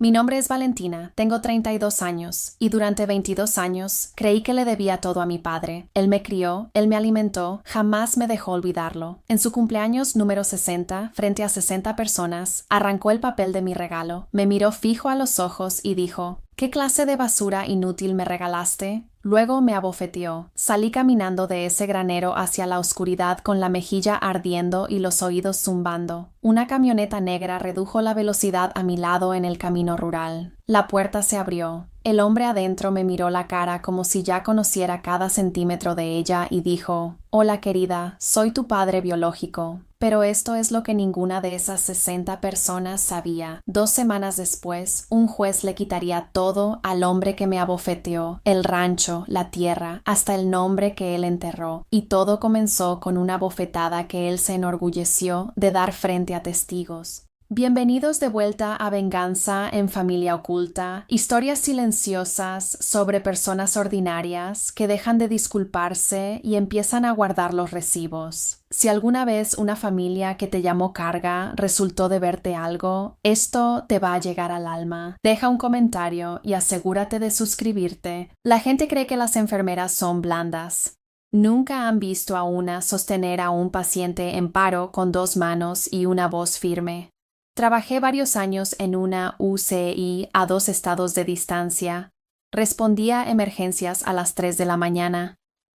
Mi nombre es Valentina, tengo 32 años, y durante 22 años creí que le debía todo a mi padre. Él me crió, él me alimentó, jamás me dejó olvidarlo. En su cumpleaños número 60, frente a 60 personas, arrancó el papel de mi regalo, me miró fijo a los ojos y dijo: ¿Qué clase de basura inútil me regalaste? Luego me abofeteó. Salí caminando de ese granero hacia la oscuridad con la mejilla ardiendo y los oídos zumbando. Una camioneta negra redujo la velocidad a mi lado en el camino rural. La puerta se abrió. El hombre adentro me miró la cara como si ya conociera cada centímetro de ella y dijo: «Hola, querida, soy tu padre biológico». Pero esto es lo que ninguna de esas 60 personas sabía. 2 semanas después, un juez le quitaría todo al hombre que me abofeteó, el rancho, la tierra, hasta el nombre que él enterró. Y todo comenzó con una bofetada que él se enorgulleció de dar frente a testigos. Bienvenidos de vuelta a Venganza en Familia Oculta, historias silenciosas sobre personas ordinarias que dejan de disculparse y empiezan a guardar los recibos. Si alguna vez una familia que te llamó carga resultó deberte algo, esto te va a llegar al alma. Deja un comentario y asegúrate de suscribirte. La gente cree que las enfermeras son blandas. Nunca han visto a una sostener a un paciente en paro con 2 manos y una voz firme. Trabajé varios años en una UCI a 2 estados de distancia. Respondía a emergencias a las 3 de la mañana.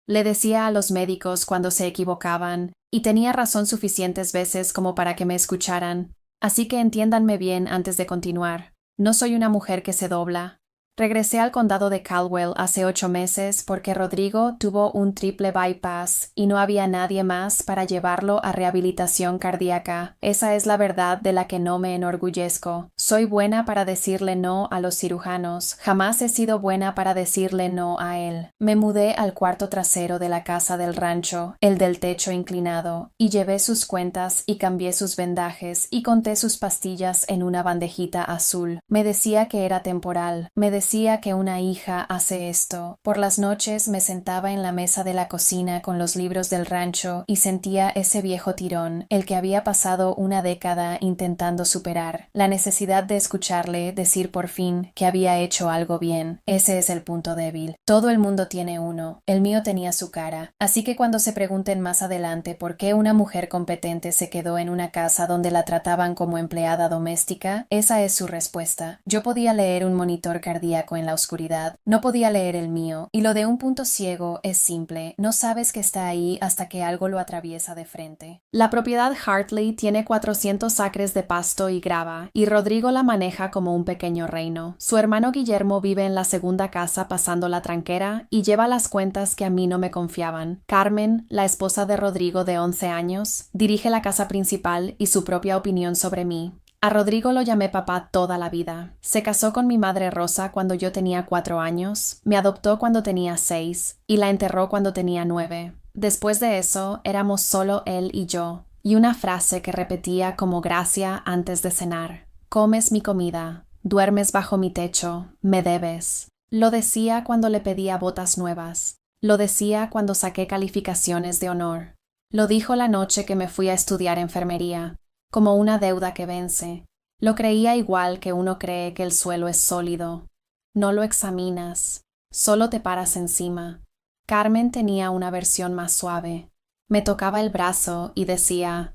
Le decía a los médicos cuando se equivocaban, y tenía razón suficientes veces como para que me escucharan. Así que entiéndanme bien antes de continuar. No soy una mujer que se dobla. Regresé al condado de Caldwell hace 8 meses porque Rodrigo tuvo un triple bypass y no había nadie más para llevarlo a rehabilitación cardíaca. Esa es la verdad de la que no me enorgullezco. Soy buena para decirle no a los cirujanos. Jamás he sido buena para decirle no a él. Me mudé al cuarto trasero de la casa del rancho, el del techo inclinado, y llevé sus cuentas y cambié sus vendajes y conté sus pastillas en una bandejita azul. Me decía que era temporal. Me decía que una hija hace esto. Por las noches me sentaba en la mesa de la cocina con los libros del rancho y sentía ese viejo tirón, el que había pasado una década intentando superar. La necesidad de escucharle decir por fin que había hecho algo bien. Ese es el punto débil. Todo el mundo tiene uno. El mío tenía su cara. Así que cuando se pregunten más adelante por qué una mujer competente se quedó en una casa donde la trataban como empleada doméstica, esa es su respuesta. Yo podía leer un monitor cardíaco en la oscuridad. No podía leer el mío, y lo de un punto ciego es simple. No sabes que está ahí hasta que algo lo atraviesa de frente. La propiedad Hartley tiene 400 acres de pasto y grava, y Rodrigo la maneja como un pequeño reino. Su hermano Guillermo vive en la segunda casa pasando la tranquera y lleva las cuentas que a mí no me confiaban. Carmen, la esposa de Rodrigo de 11 años, dirige la casa principal y su propia opinión sobre mí. A Rodrigo lo llamé papá toda la vida. Se casó con mi madre Rosa cuando yo tenía 4 años, me adoptó cuando tenía 6 y la enterró cuando tenía 9. Después de eso, éramos solo él y yo, y una frase que repetía como gracia antes de cenar: «Comes mi comida, duermes bajo mi techo, me debes». Lo decía cuando le pedía botas nuevas. Lo decía cuando saqué calificaciones de honor. Lo dijo la noche que me fui a estudiar enfermería. Como una deuda que vence. Lo creía igual que uno cree que el suelo es sólido. No lo examinas, solo te paras encima. Carmen tenía una versión más suave. Me tocaba el brazo y decía: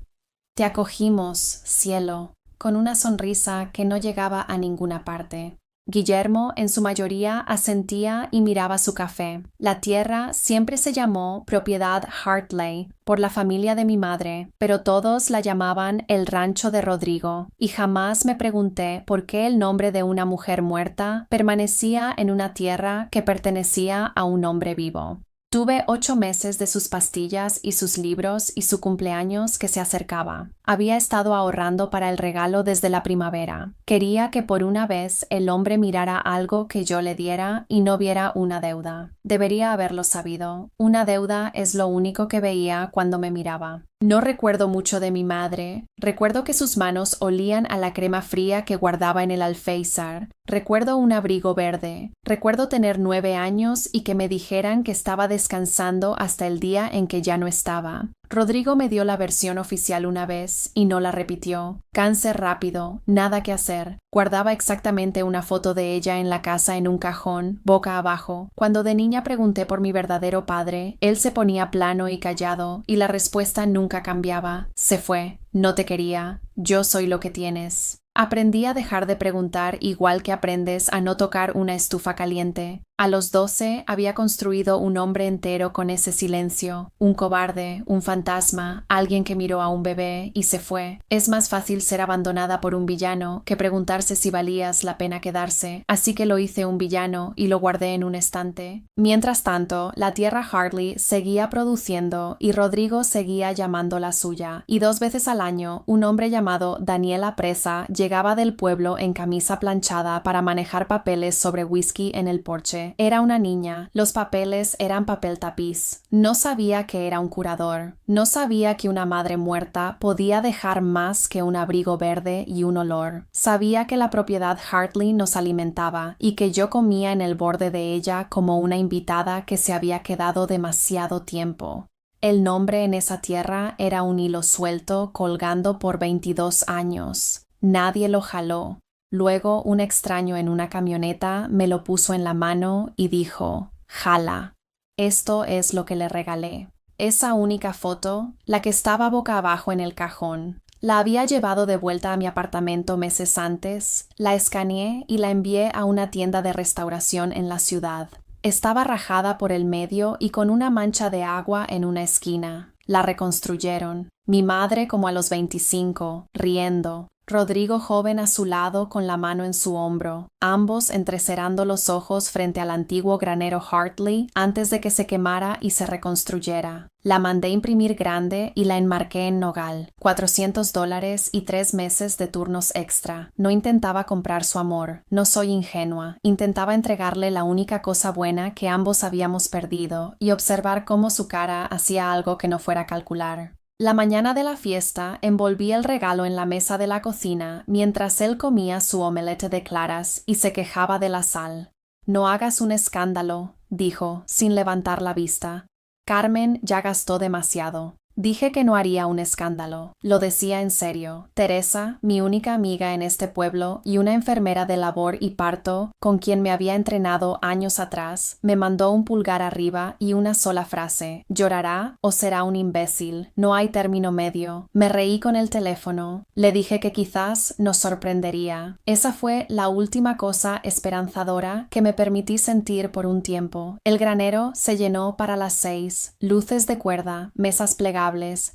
«Te acogimos, cielo», con una sonrisa que no llegaba a ninguna parte. Guillermo, en su mayoría, asentía y miraba su café. La tierra siempre se llamó propiedad Hartley por la familia de mi madre, pero todos la llamaban el rancho de Rodrigo, y jamás me pregunté por qué el nombre de una mujer muerta permanecía en una tierra que pertenecía a un hombre vivo. Tuve 8 meses de sus pastillas y sus libros y su cumpleaños que se acercaba. Había estado ahorrando para el regalo desde la primavera. Quería que por una vez el hombre mirara algo que yo le diera y no viera una deuda. Debería haberlo sabido. Una deuda es lo único que veía cuando me miraba. No recuerdo mucho de mi madre. Recuerdo que sus manos olían a la crema fría que guardaba en el alféizar. Recuerdo un abrigo verde. Recuerdo tener 9 años y que me dijeran que estaba descansando hasta el día en que ya no estaba. Rodrigo me dio la versión oficial una vez y no la repitió. Cáncer rápido, nada que hacer. Guardaba exactamente una foto de ella en la casa en un cajón, boca abajo. Cuando de niña pregunté por mi verdadero padre, él se ponía plano y callado, y la respuesta nunca cambiaba. Se fue. No te quería. Yo soy lo que tienes. Aprendí a dejar de preguntar igual que aprendes a no tocar una estufa caliente. A los 12 había construido un hombre entero con ese silencio, un cobarde, un fantasma, alguien que miró a un bebé y se fue. Es más fácil ser abandonada por un villano que preguntarse si valías la pena quedarse, así que lo hice un villano y lo guardé en un estante. Mientras tanto, la tierra Hartley seguía produciendo y Rodrigo seguía llamando la suya, y 2 veces al año un hombre llamado Daniela Presa llegaba del pueblo en camisa planchada para manejar papeles sobre whisky en el porche. Era una niña. Los papeles eran papel tapiz. No sabía que era un curador. No sabía que una madre muerta podía dejar más que un abrigo verde y un olor. Sabía que la propiedad Hartley nos alimentaba y que yo comía en el borde de ella como una invitada que se había quedado demasiado tiempo. El nombre en esa tierra era un hilo suelto colgando por 22 años. Nadie lo jaló. Luego un extraño en una camioneta me lo puso en la mano y dijo, «Jala». Esto es lo que le regalé. Esa única foto, la que estaba boca abajo en el cajón. La había llevado de vuelta a mi apartamento meses antes, la escaneé y la envié a una tienda de restauración en la ciudad. Estaba rajada por el medio y con una mancha de agua en una esquina. La reconstruyeron. Mi madre como a los 25, riendo. Rodrigo joven a su lado con la mano en su hombro, ambos entrecerrando los ojos frente al antiguo granero Hartley antes de que se quemara y se reconstruyera. La mandé imprimir grande y la enmarqué en nogal. $400 y 3 meses de turnos extra. No intentaba comprar su amor. No soy ingenua. Intentaba entregarle la única cosa buena que ambos habíamos perdido y observar cómo su cara hacía algo que no fuera calcular. La mañana de la fiesta envolví el regalo en la mesa de la cocina mientras él comía su omelette de claras y se quejaba de la sal. «No hagas un escándalo», dijo, sin levantar la vista. «Carmen ya gastó demasiado». Dije que no haría un escándalo. Lo decía en serio. Teresa, mi única amiga en este pueblo y una enfermera de labor y parto con quien me había entrenado años atrás, me mandó un pulgar arriba y una sola frase. ¿Llorará o será un imbécil? No hay término medio. Me reí con el teléfono. Le dije que quizás nos sorprendería. Esa fue la última cosa esperanzadora que me permití sentir por un tiempo. El granero se llenó para las 6. Luces de cuerda, mesas plegables,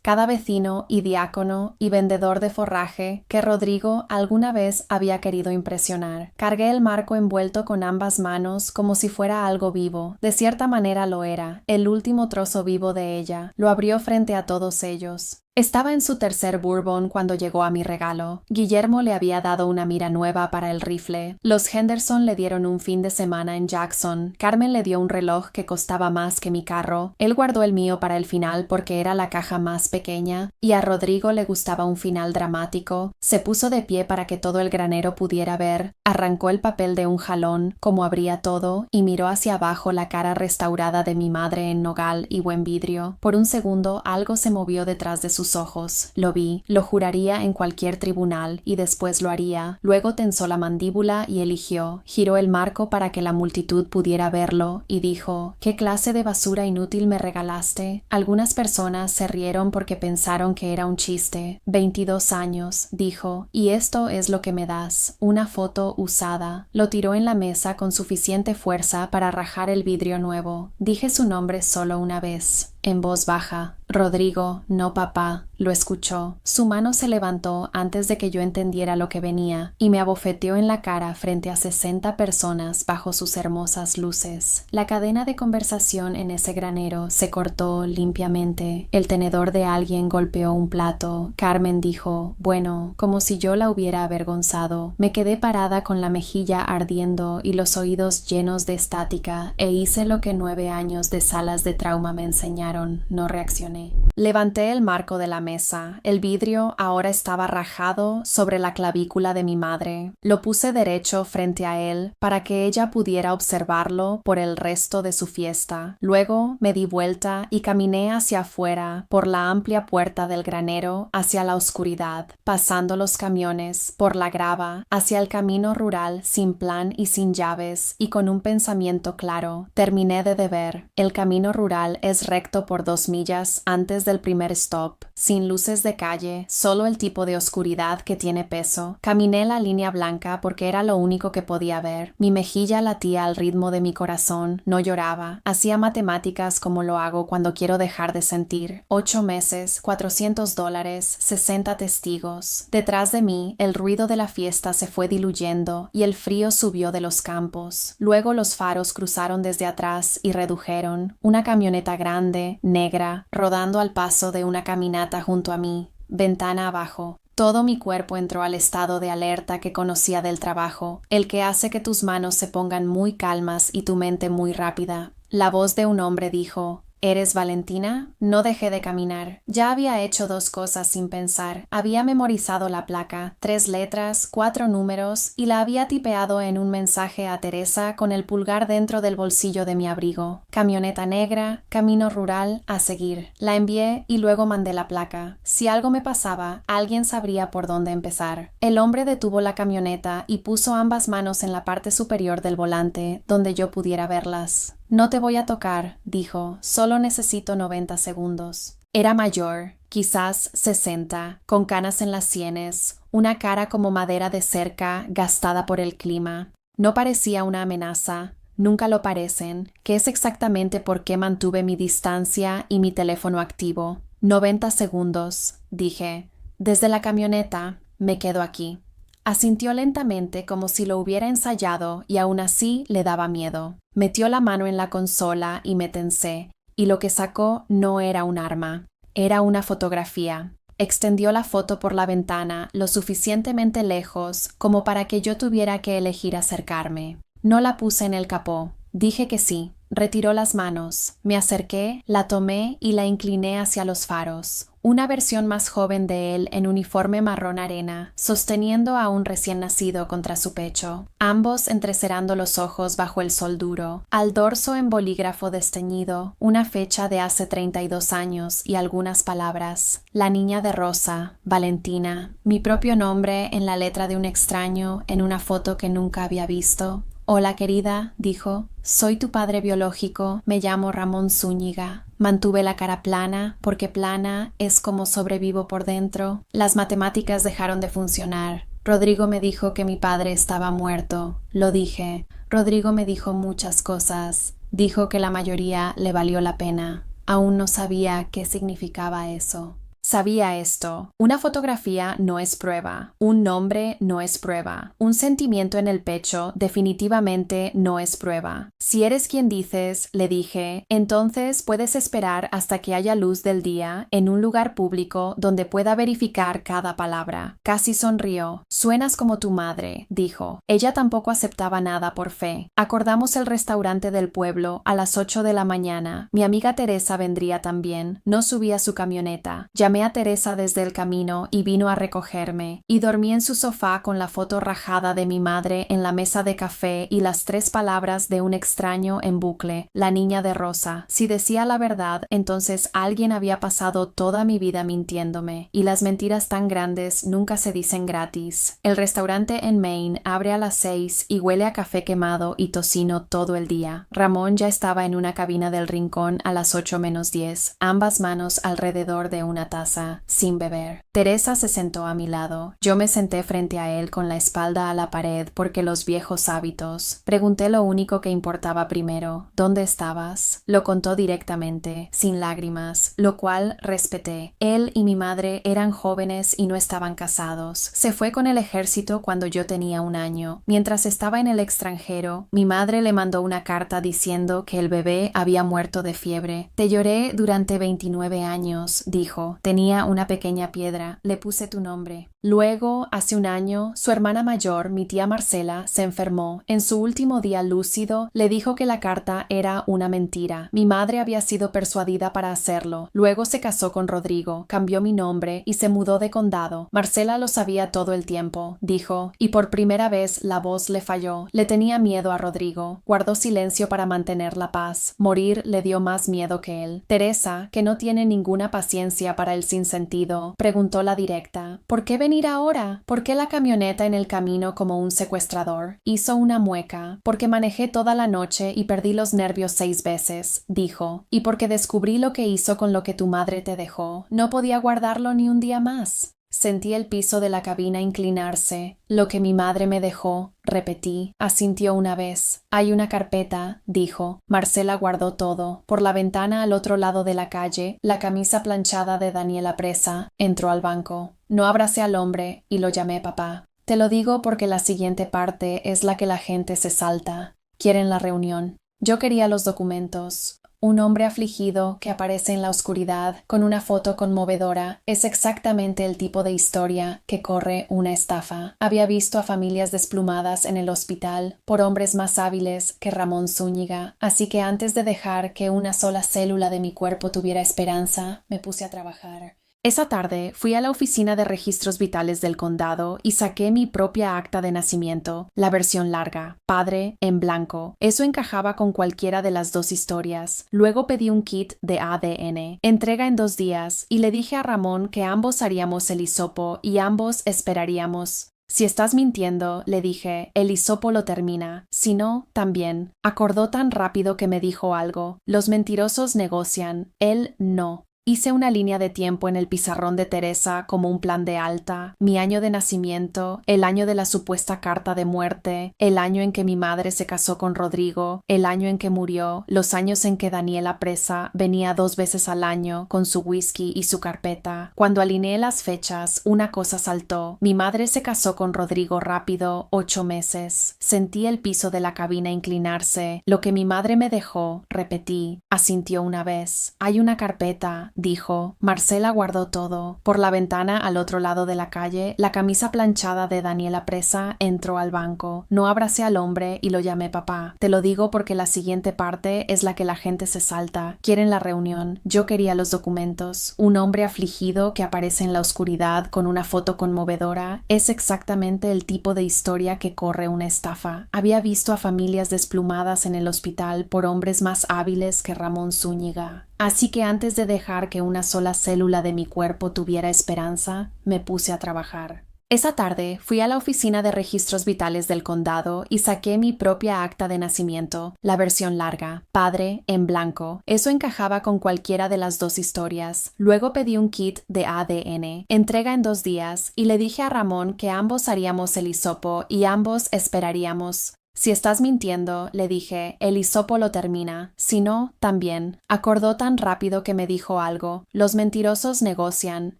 cada vecino y diácono y vendedor de forraje que Rodrigo alguna vez había querido impresionar. Cargué el marco envuelto con ambas manos como si fuera algo vivo. De cierta manera lo era, el último trozo vivo de ella. Lo abrió frente a todos ellos. Estaba en su tercer bourbon cuando llegó a mi regalo. Guillermo le había dado una mira nueva para el rifle. Los Henderson le dieron un fin de semana en Jackson. Carmen le dio un reloj que costaba más que mi carro. Él guardó el mío para el final porque era la caja más pequeña. Y a Rodrigo le gustaba un final dramático. Se puso de pie para que todo el granero pudiera ver. Arrancó el papel de un jalón, como abría todo, y miró hacia abajo la cara restaurada de mi madre en nogal y buen vidrio. Por un segundo algo se movió detrás de sus ojos. Lo vi, lo juraría en cualquier tribunal, y después lo haría. Luego tensó la mandíbula y eligió. Giró el marco para que la multitud pudiera verlo, y dijo, «¿Qué clase de basura inútil me regalaste?» Algunas personas se rieron porque pensaron que era un chiste. 22 años, dijo, «y esto es lo que me das, una foto usada». Lo tiró en la mesa con suficiente fuerza para rajar el vidrio nuevo. Dije su nombre solo una vez, en voz baja. «Rodrigo, no papá». Lo escuchó. Su mano se levantó antes de que yo entendiera lo que venía y me abofeteó en la cara frente a 60 personas bajo sus hermosas luces. La cadena de conversación en ese granero se cortó limpiamente. El tenedor de alguien golpeó un plato. Carmen dijo, bueno, como si yo la hubiera avergonzado. Me quedé parada con la mejilla ardiendo y los oídos llenos de estática e hice lo que 9 años de salas de trauma me enseñaron. No reaccioné. Levanté el marco de la mesa. El vidrio ahora estaba rajado sobre la clavícula de mi madre. Lo puse derecho frente a él para que ella pudiera observarlo por el resto de su fiesta. Luego me di vuelta y caminé hacia afuera por la amplia puerta del granero hacia la oscuridad, pasando los camiones, por la grava, hacia el camino rural sin plan y sin llaves y con un pensamiento claro. Terminé de beber. El camino rural es recto por 2 millas antes del primer stop, sin luces de calle, solo el tipo de oscuridad que tiene peso. Caminé la línea blanca porque era lo único que podía ver. Mi mejilla latía al ritmo de mi corazón, no lloraba. Hacía matemáticas como lo hago cuando quiero dejar de sentir. 8 meses, $400, 60 testigos. Detrás de mí, el ruido de la fiesta se fue diluyendo y el frío subió de los campos. Luego los faros cruzaron desde atrás y redujeron. Una camioneta grande, negra, rodando al paso de una caminata junto a mí, ventana abajo. Todo mi cuerpo entró al estado de alerta que conocía del trabajo, el que hace que tus manos se pongan muy calmas y tu mente muy rápida. La voz de un hombre dijo: ¿Eres Valentina? No dejé de caminar. Ya había hecho 2 cosas sin pensar. Había memorizado la placa, 3 letras, 4 números, y la había tipeado en un mensaje a Teresa con el pulgar dentro del bolsillo de mi abrigo. Camioneta negra, camino rural, a seguir. La envié y luego mandé la placa. Si algo me pasaba, alguien sabría por dónde empezar. El hombre detuvo la camioneta y puso ambas manos en la parte superior del volante, donde yo pudiera verlas. No te voy a tocar, dijo, solo necesito 90 segundos. Era mayor, quizás 60, con canas en las sienes, una cara como madera de cerca gastada por el clima. No parecía una amenaza, nunca lo parecen, que es exactamente por qué mantuve mi distancia y mi teléfono activo. 90 segundos, dije. Desde la camioneta, me quedo aquí. Asintió lentamente como si lo hubiera ensayado y aún así le daba miedo. Metió la mano en la consola y me tensé, y lo que sacó no era un arma, era una fotografía. Extendió la foto por la ventana lo suficientemente lejos como para que yo tuviera que elegir acercarme. No la puse en el capó. Dije que sí. Retiró las manos. Me acerqué, la tomé y la incliné hacia los faros. Una versión más joven de él en uniforme marrón arena, sosteniendo a un recién nacido contra su pecho, ambos entrecerrando los ojos bajo el sol duro. Al dorso en bolígrafo desteñido, una fecha de hace 32 años y algunas palabras. La niña de rosa, Valentina, mi propio nombre en la letra de un extraño en una foto que nunca había visto. Hola, querida, dijo. Soy tu padre biológico, me llamo Ramón Zúñiga. Mantuve la cara plana, porque plana es como sobrevivo por dentro. Las matemáticas dejaron de funcionar. Rodrigo me dijo que mi padre estaba muerto. Lo dije. Rodrigo me dijo muchas cosas. Dijo que la mayoría le valió la pena. Aún no sabía qué significaba eso. Sabía esto. Una fotografía no es prueba. Un nombre no es prueba. Un sentimiento en el pecho definitivamente no es prueba. Si eres quien dices, le dije, entonces puedes esperar hasta que haya luz del día en un lugar público donde pueda verificar cada palabra. Casi sonrió. Suenas como tu madre, dijo. Ella tampoco aceptaba nada por fe. Acordamos el restaurante del pueblo a las 8 de la mañana. Mi amiga Teresa vendría también. No subí a su camioneta. Llamé a Teresa desde el camino y vino a recogerme, y dormí en su sofá con la foto rajada de mi madre en la mesa de café y las 3 palabras de un extraño en bucle, la niña de rosa. Si decía la verdad, entonces alguien había pasado toda mi vida mintiéndome, y las mentiras tan grandes nunca se dicen gratis. El restaurante en Maine abre a las 6 y huele a café quemado y tocino todo el día. Ramón ya estaba en una cabina del rincón a las 8 menos 10, ambas manos alrededor de una taza, sin beber. Teresa se sentó a mi lado. Yo me senté frente a él con la espalda a la pared porque los viejos hábitos. Pregunté lo único que importaba primero. ¿Dónde estabas? Lo contó directamente, sin lágrimas, lo cual respeté. Él y mi madre eran jóvenes y no estaban casados. Se fue con el ejército cuando yo tenía 1 año. Mientras estaba en el extranjero, mi madre le mandó una carta diciendo que el bebé había muerto de fiebre. Te lloré durante 29 años, dijo. Tenía una pequeña piedra. Le puse tu nombre. Luego, hace un año, su hermana mayor, mi tía Marcela, se enfermó. En su último día lúcido, le dijo que la carta era una mentira. Mi madre había sido persuadida para hacerlo. Luego se casó con Rodrigo, cambió mi nombre y se mudó de condado. Marcela lo sabía todo el tiempo, dijo, y por primera vez la voz le falló. Le tenía miedo a Rodrigo. Guardó silencio para mantener la paz. Morir le dio más miedo que él. Teresa, que no tiene ninguna paciencia para el sinsentido, preguntó la directa, ¿por qué venir ahora? ¿Por qué la camioneta en el camino como un secuestrador? Hizo una mueca. Porque manejé toda la noche y perdí los nervios 6 veces, dijo, y porque descubrí lo que hizo con lo que tu madre te dejó. No podía guardarlo ni un día más. Sentí el piso de la cabina inclinarse. Lo que mi madre me dejó, repetí. Asintió una vez. Hay una carpeta, dijo. Marcela guardó todo. Por la ventana al otro lado de la calle, la camisa planchada de Daniela Presa entró al banco. No abracé al hombre y lo llamé papá. Te lo digo porque la siguiente parte es la que la gente se salta. Quieren la reunión. Yo quería los documentos. Un hombre afligido que aparece en la oscuridad con una foto conmovedora es exactamente el tipo de historia que corre una estafa. Había visto a familias desplumadas en el hospital por hombres más hábiles que Ramón Zúñiga, así que antes de dejar que una sola célula de mi cuerpo tuviera esperanza, me puse a trabajar. Esa tarde fui a la oficina de registros vitales del condado y saqué mi propia acta de nacimiento, la versión larga, padre en blanco. Eso encajaba con cualquiera de las dos historias. Luego pedí un kit de ADN, entrega en 2 días, y le dije a Ramón que ambos haríamos el hisopo y ambos esperaríamos. Si estás mintiendo, le dije, el hisopo lo termina. Si no, también. Acordó tan rápido que me dijo algo. Los mentirosos negocian, él no. Hice una línea de tiempo en el pizarrón de Teresa como un plan de alta, mi año de nacimiento, el año de la supuesta carta de muerte, el año en que mi madre se casó con Rodrigo, el año en que murió, los años en que Daniela Presa venía 2 veces al año con su whisky y su carpeta. Cuando alineé las fechas, una cosa saltó. Mi madre se casó con Rodrigo rápido, 8 meses. Sentí el piso de la cabina inclinarse. Lo que mi madre me dejó, repetí. Asintió una vez. Hay una carpeta, dijo. Marcela guardó todo. Por la ventana al otro lado de la calle, la camisa planchada de Daniela Presa entró al banco. No abracé al hombre y lo llamé papá. Te lo digo porque la siguiente parte es la que la gente se salta. Quieren la reunión. Yo quería los documentos. Un hombre afligido que aparece en la oscuridad con una foto conmovedora es exactamente el tipo de historia que corre una estafa. Había visto a familias desplumadas en el hospital por hombres más hábiles que Ramón Zúñiga. Así que antes de dejar que una sola célula de mi cuerpo tuviera esperanza, me puse a trabajar. Esa tarde fui a la oficina de registros vitales del condado y saqué mi propia acta de nacimiento, la versión larga, padre en blanco. Eso encajaba con cualquiera de las dos historias. Luego pedí un kit de ADN, entrega en 2 días, y le dije a Ramón que ambos haríamos el hisopo y ambos esperaríamos. Si estás mintiendo, le dije, el hisopo lo termina. Si no, también. Acordó tan rápido que me dijo algo. Los mentirosos negocian,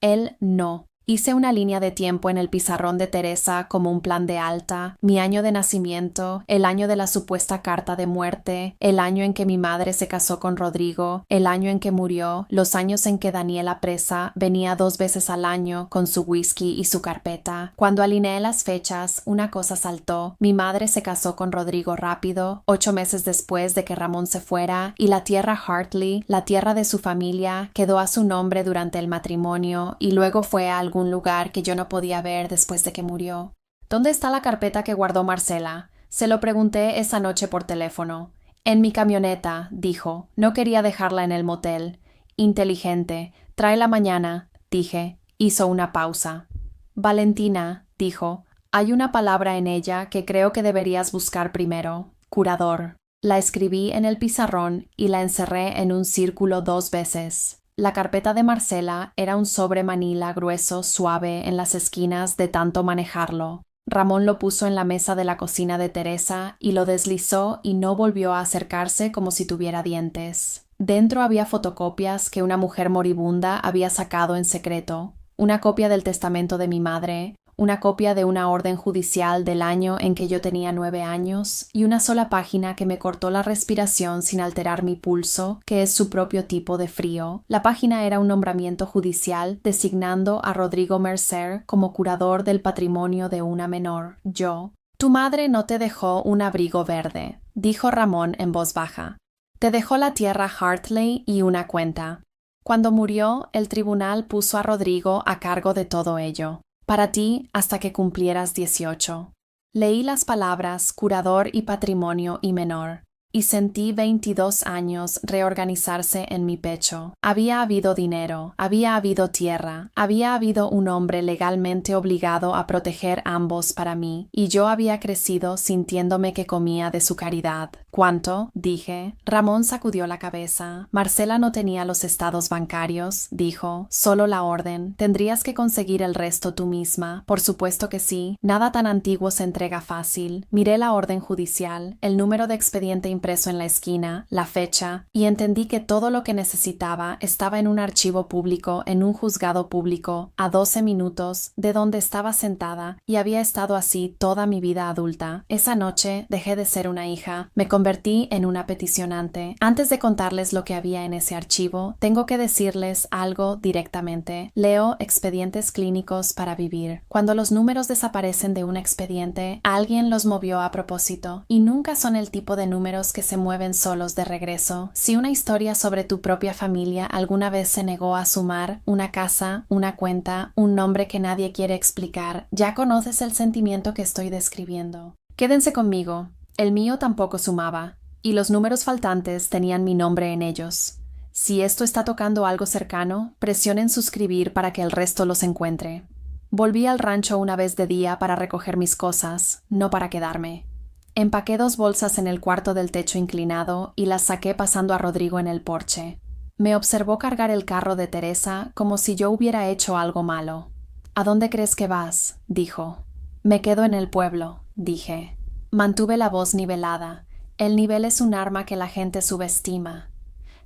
él no. Hice una línea de tiempo en el pizarrón de Teresa como un plan de alta, mi año de nacimiento, el año de la supuesta carta de muerte, el año en que mi madre se casó con Rodrigo, el año en que murió, los años en que Daniela Presa venía 2 veces al año con su whisky y su carpeta. Cuando alineé las fechas, una cosa saltó. Mi madre se casó con Rodrigo rápido, 8 meses después de que Ramón se fuera, y la tierra Hartley, la tierra de su familia, quedó a su nombre durante el matrimonio y luego fue a algún lugar que yo no podía ver después de que murió. ¿Dónde está la carpeta que guardó Marcela? Se lo pregunté esa noche por teléfono. En mi camioneta, dijo. No quería dejarla en el motel. Inteligente. Tráela mañana, dije. Hizo una pausa. Valentina, dijo. Hay una palabra en ella que creo que deberías buscar primero. Curador. La escribí en el pizarrón y la encerré en un círculo 2 veces. La carpeta de Marcela era un sobre manila grueso, suave en las esquinas de tanto manejarlo. Ramón lo puso en la mesa de la cocina de Teresa y lo deslizó y no volvió a acercarse como si tuviera dientes. Dentro había fotocopias que una mujer moribunda había sacado en secreto, una copia del testamento de mi madre, una copia de una orden judicial del año en que yo tenía 9 años y una sola página que me cortó la respiración sin alterar mi pulso, que es su propio tipo de frío. La página era un nombramiento judicial designando a Rodrigo Mercer como curador del patrimonio de una menor. Yo. Tu madre no te dejó un abrigo verde, dijo Ramón en voz baja. Te dejó la tierra Hartley y una cuenta. Cuando murió, el tribunal puso a Rodrigo a cargo de todo ello. Para ti hasta que cumplieras 18. Leí las palabras curador y patrimonio y menor, y sentí 22 años reorganizarse en mi pecho. Había habido dinero, había habido tierra, había habido un hombre legalmente obligado a proteger ambos para mí, y yo había crecido sintiéndome que comía de su caridad. ¿Cuánto? Dije. Ramón sacudió la cabeza. Marcela no tenía los estados bancarios, dijo. Solo la orden. Tendrías que conseguir el resto tú misma. Por supuesto que sí. Nada tan antiguo se entrega fácil. Miré la orden judicial, el número de expediente impreso en la esquina, la fecha, y entendí que todo lo que necesitaba estaba en un archivo público, en un juzgado público, a 12 minutos de donde estaba sentada, y había estado así toda mi vida adulta. Esa noche dejé de ser una hija. Me convertí en una peticionante. Antes de contarles lo que había en ese archivo, tengo que decirles algo directamente. Leo expedientes clínicos para vivir. Cuando los números desaparecen de un expediente, alguien los movió a propósito, y nunca son el tipo de números que se mueven solos de regreso. Si una historia sobre tu propia familia alguna vez se negó a sumar una casa, una cuenta, un nombre que nadie quiere explicar, ya conoces el sentimiento que estoy describiendo. Quédense conmigo. El mío tampoco sumaba, y los números faltantes tenían mi nombre en ellos. Si esto está tocando algo cercano, presionen suscribir para que el resto los encuentre. Volví al rancho una vez de día para recoger mis cosas, no para quedarme. Empaqué 2 bolsas en el cuarto del techo inclinado y las saqué pasando a Rodrigo en el porche. Me observó cargar el carro de Teresa como si yo hubiera hecho algo malo. ¿A dónde crees que vas?, dijo. Me quedo en el pueblo, dije. Mantuve la voz nivelada. El nivel es un arma que la gente subestima.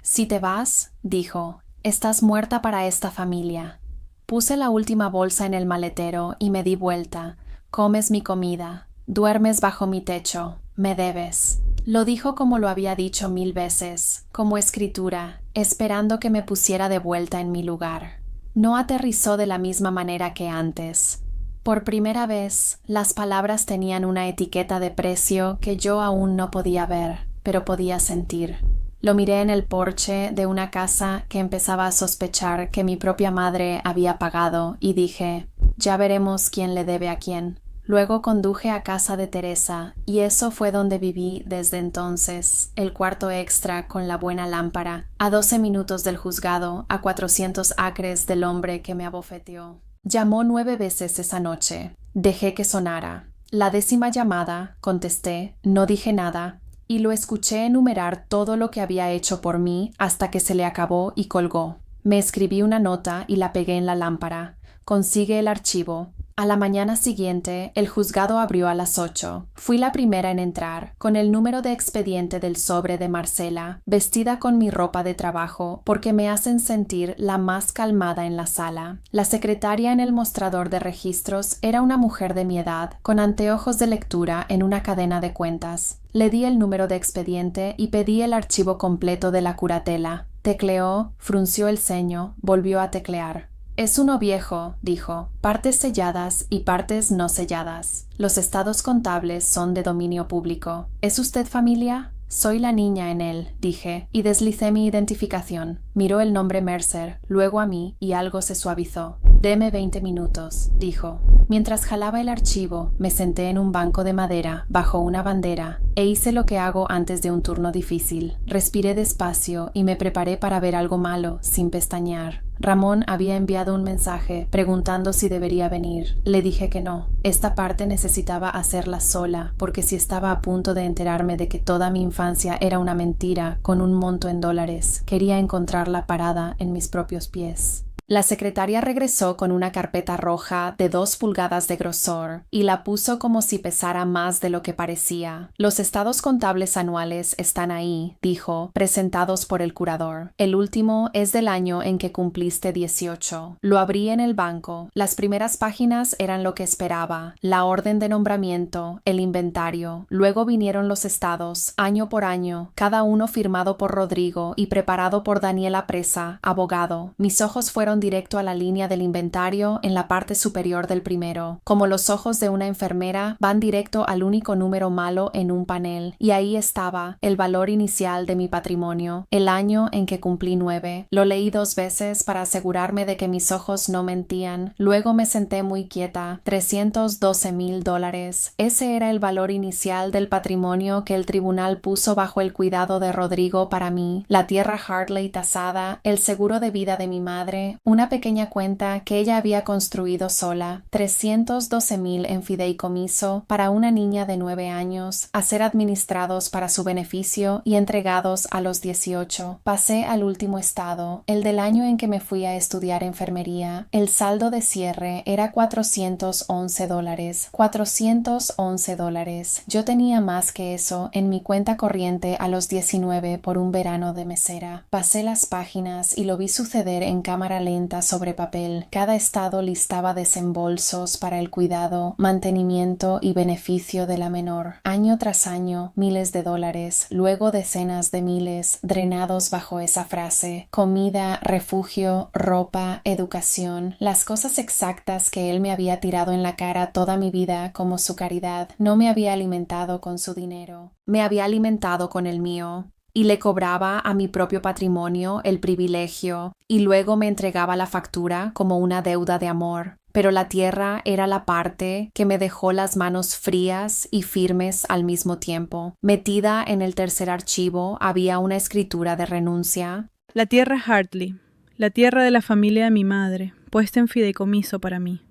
Si te vas, dijo, estás muerta para esta familia. Puse la última bolsa en el maletero y me di vuelta. Comes mi comida. Duermes bajo mi techo. Me debes. Lo dijo como lo había dicho 1000 veces, como escritura, esperando que me pusiera de vuelta en mi lugar. No aterrizó de la misma manera que antes. Por primera vez, las palabras tenían una etiqueta de precio que yo aún no podía ver, pero podía sentir. Lo miré en el porche de una casa que empezaba a sospechar que mi propia madre había pagado y dije, ya veremos quién le debe a quién. Luego conduje a casa de Teresa y eso fue donde viví desde entonces, el cuarto extra con la buena lámpara, a 12 minutos del juzgado, a 400 acres del hombre que me abofeteó. Llamó 9 veces esa noche. Dejé que sonara. La 10ª llamada, contesté, no dije nada, y lo escuché enumerar todo lo que había hecho por mí hasta que se le acabó y colgó. Me escribí una nota y la pegué en la lámpara. Consigue el archivo. A la mañana siguiente, el juzgado abrió a las 8. Fui la primera en entrar, con el número de expediente del sobre de Marcela, vestida con mi ropa de trabajo, porque me hacen sentir la más calmada en la sala. La secretaria en el mostrador de registros era una mujer de mi edad, con anteojos de lectura en una cadena de cuentas. Le di el número de expediente y pedí el archivo completo de la curatela. Tecleó, frunció el ceño, volvió a teclear. Es uno viejo, dijo, partes selladas y partes no selladas. Los estados contables son de dominio público. ¿Es usted familia? Soy la niña en él, dije, y deslicé mi identificación. Miró el nombre Mercer, luego a mí, y algo se suavizó. Deme 20 minutos, dijo. Mientras jalaba el archivo, me senté en un banco de madera, bajo una bandera, e hice lo que hago antes de un turno difícil. Respiré despacio y me preparé para ver algo malo, sin pestañear. Ramón había enviado un mensaje preguntando si debería venir. Le dije que no. Esta parte necesitaba hacerla sola, porque si estaba a punto de enterarme de que toda mi infancia era una mentira con un monto en dólares, quería encontrarla parada en mis propios pies. La secretaria regresó con una carpeta roja de 2 pulgadas de grosor y la puso como si pesara más de lo que parecía. Los estados contables anuales están ahí, dijo, presentados por el curador. El último es del año en que cumpliste 18. Lo abrí en el banco. Las primeras páginas eran lo que esperaba: la orden de nombramiento, el inventario. Luego vinieron los estados, año por año, cada uno firmado por Rodrigo y preparado por Daniela Presa, abogado. Mis ojos fueron directo a la línea del inventario en la parte superior del primero, como los ojos de una enfermera van directo al único número malo en un panel, y ahí estaba el valor inicial de mi patrimonio, el año en que cumplí 9. Lo leí 2 veces para asegurarme de que mis ojos no mentían. Luego me senté muy quieta. $312,000. Ese era el valor inicial del patrimonio que el tribunal puso bajo el cuidado de Rodrigo para mí, la tierra Hartley tasada, el seguro de vida de mi madre, una pequeña cuenta que ella había construido sola, $312,000 en fideicomiso para una niña de 9 años, a ser administrados para su beneficio y entregados a los 18. Pasé al último estado, el del año en que me fui a estudiar enfermería. El saldo de cierre era $411. $411. Yo tenía más que eso en mi cuenta corriente a los 19 por un verano de mesera. Pasé las páginas y lo vi suceder en cámara lenta sobre papel. Cada estado listaba desembolsos para el cuidado, mantenimiento y beneficio de la menor. Año tras año, miles de dólares, luego decenas de miles, drenados bajo esa frase: comida, refugio, ropa, educación, las cosas exactas que él me había tirado en la cara toda mi vida como su caridad. No me había alimentado con su dinero, me había alimentado con el mío. Y le cobraba a mi propio patrimonio el privilegio, y luego me entregaba la factura como una deuda de amor. Pero la tierra era la parte que me dejó las manos frías y firmes al mismo tiempo. Metida en el tercer archivo había una escritura de renuncia. La tierra Hartley, la tierra de la familia de mi madre, puesta en fideicomiso para mí.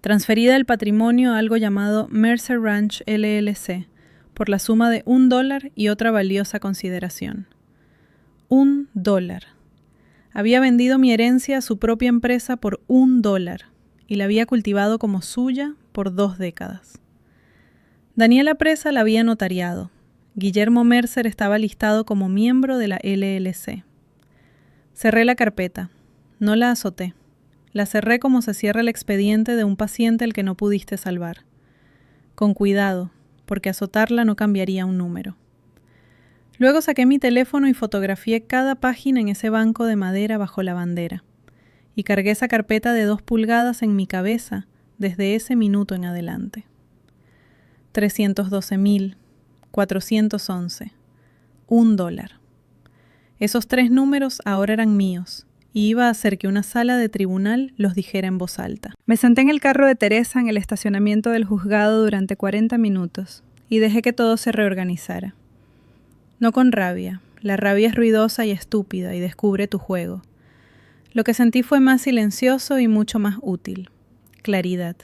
Transferida del patrimonio a algo llamado Mercer Ranch LLC, por la suma de $1 y otra valiosa consideración. $1. Había vendido mi herencia a su propia empresa por $1 y la había cultivado como suya por 2 décadas. Daniela Presa la había notariado. Guillermo Mercer estaba listado como miembro de la LLC. Cerré la carpeta. No la azoté. La cerré como se cierra el expediente de un paciente al que no pudiste salvar. Con cuidado, porque azotarla no cambiaría un número. Luego saqué mi teléfono y fotografié cada página en ese banco de madera bajo la bandera, y cargué esa carpeta de 2 pulgadas en mi cabeza desde ese minuto en adelante. 312,411. $1. Esos 3 números ahora eran míos, y iba a hacer que una sala de tribunal los dijera en voz alta. Me senté en el carro de Teresa en el estacionamiento del juzgado durante 40 minutos y dejé que todo se reorganizara. No con rabia. La rabia es ruidosa y estúpida y descubre tu juego. Lo que sentí fue más silencioso y mucho más útil. Claridad.